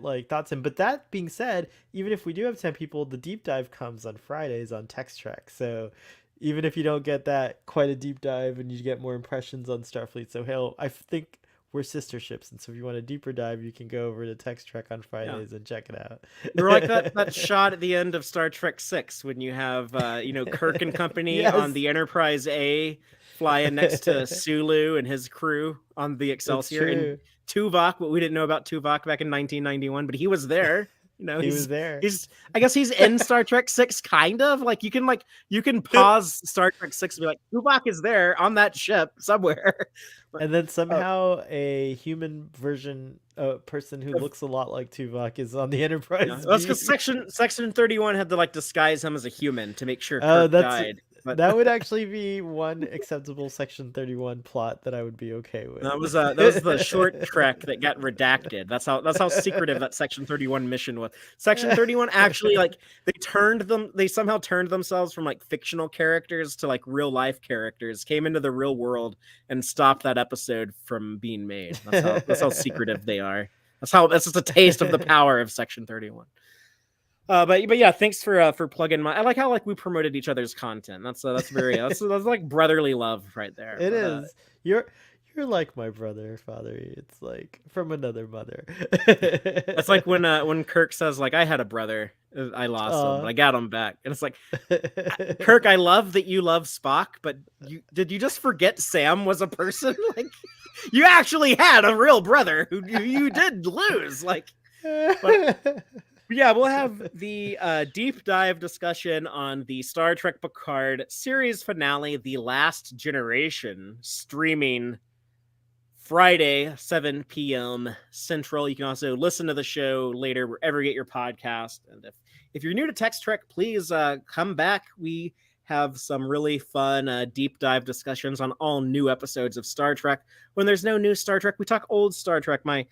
Speaker 2: like thoughts in. But that being said, even if we do have 10 people, the deep dive comes on Fridays on Tex-Trek. So even if you don't get that quite a deep dive and you get more impressions on Starfleet, so hell, I think we're sister ships, and so if you want a deeper dive, you can go over to Tex-Trek on Fridays and check it out.
Speaker 1: You're like that shot at the end of Star Trek 6 when you have Kirk and company on the Enterprise A flying next to Sulu and his crew on the Excelsior, and Tuvok, but we didn't know about Tuvok back in 1991, but he was there. He was there. I guess he's in Star Trek 6, kind of. Like you can pause Star Trek 6 and be like, Tuvok is there on that ship somewhere.
Speaker 2: And then somehow a human version, person who looks a lot like Tuvok is on the Enterprise.
Speaker 1: Yeah. That's because section 31 had to like disguise him as a human to make sure Kirk died. But
Speaker 2: that would actually be one acceptable Section 31 plot that I would be okay with.
Speaker 1: that was the short trek that got redacted. That's how secretive that Section 31 mission was. Section 31 actually, like, they somehow turned themselves from like fictional characters to like real life characters, came into the real world and stopped that episode from being made. That's how secretive they are. That's just a taste of the power of Section 31. But yeah, thanks for plugging my. I like how like we promoted each other's content. That's like brotherly love right there.
Speaker 2: It
Speaker 1: But,
Speaker 2: is. You're like my brother, father. It's like from another mother.
Speaker 1: It's like when Kirk says like I had a brother, I lost him, but I got him back, and it's like, Kirk, I love that you love Spock, but did you just forget Sam was a person? Like, you actually had a real brother who you did lose. Like, but yeah, we'll have the deep dive discussion on the Star Trek Picard series finale, The Last Generation, streaming Friday, 7 p.m. Central. You can also listen to the show later wherever you get your podcast. And if you're new to Tex-Trek, please come back. We have some really fun deep dive discussions on all new episodes of Star Trek. When there's no new Star Trek, we talk old Star Trek. My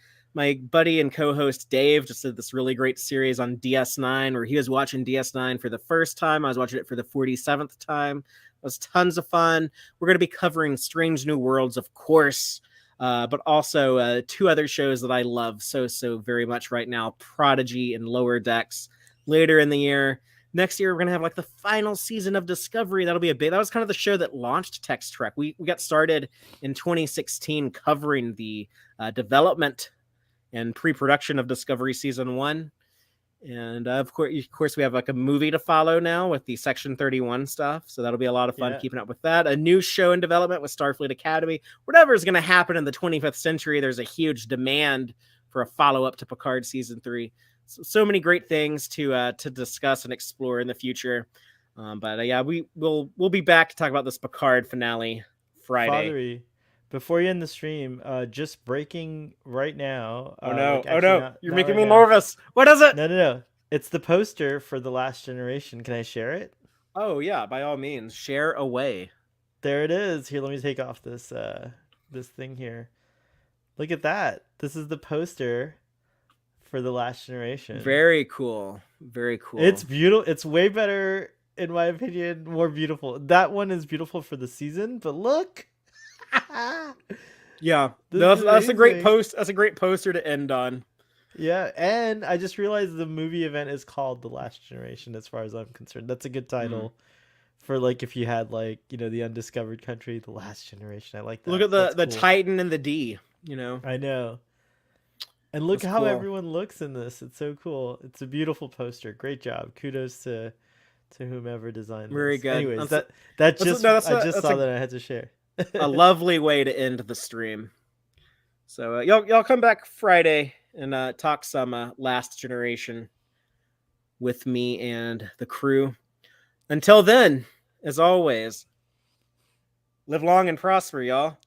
Speaker 1: buddy and co-host Dave just did this really great series on DS9 where he was watching DS9 for the first time. I was watching it for the 47th time. It was tons of fun. We're going to be covering Strange New Worlds, of course, but also two other shows that I love so very much right now, Prodigy and Lower Decks. Later in the year, next year, we're going to have like the final season of Discovery. That was kind of the show that launched Tex-Trek. We got started in 2016 covering the development and pre-production of Discovery Season 1. And of course, we have like a movie to follow now with the Section 31 stuff. So that'll be a lot of fun keeping up with that. A new show in development with Starfleet Academy. Whatever is going to happen in the 25th century, there's a huge demand for a follow-up to Picard Season 3. So many great things to discuss and explore in the future. But yeah, we'll be back to talk about this Picard finale Friday.
Speaker 2: Fathery, before you end the stream, just breaking right now.
Speaker 1: Oh no!
Speaker 2: Not,
Speaker 1: You're making me nervous. What is it?
Speaker 2: No. It's the poster for The Last Generation. Can I share it?
Speaker 1: Oh yeah, by all means, share away.
Speaker 2: There it is. Here, let me take off this this thing here. Look at that. This is the poster for The Last Generation.
Speaker 1: Very cool. Very cool.
Speaker 2: It's beautiful. It's way better, in my opinion, more beautiful. That one is beautiful for the season, but look.
Speaker 1: Yeah, that's a great post. That's a great poster to end on.
Speaker 2: Yeah, and I just realized the movie event is called The Last Generation, as far as I'm concerned. That's a good title for like if you had like, you know, the undiscovered country, The Last Generation. I like that.
Speaker 1: Look at the cool Titan and the D. You know,
Speaker 2: I know. And look how everyone looks in this. It's so cool. It's a beautiful poster. Great job. Kudos to whomever designed this.
Speaker 1: Very good.
Speaker 2: Anyways, I just saw that I had to share.
Speaker 1: A lovely way to end the stream. So y'all come back Friday and talk some Last Generation with me and the crew. Until then, as always, live long and prosper, y'all.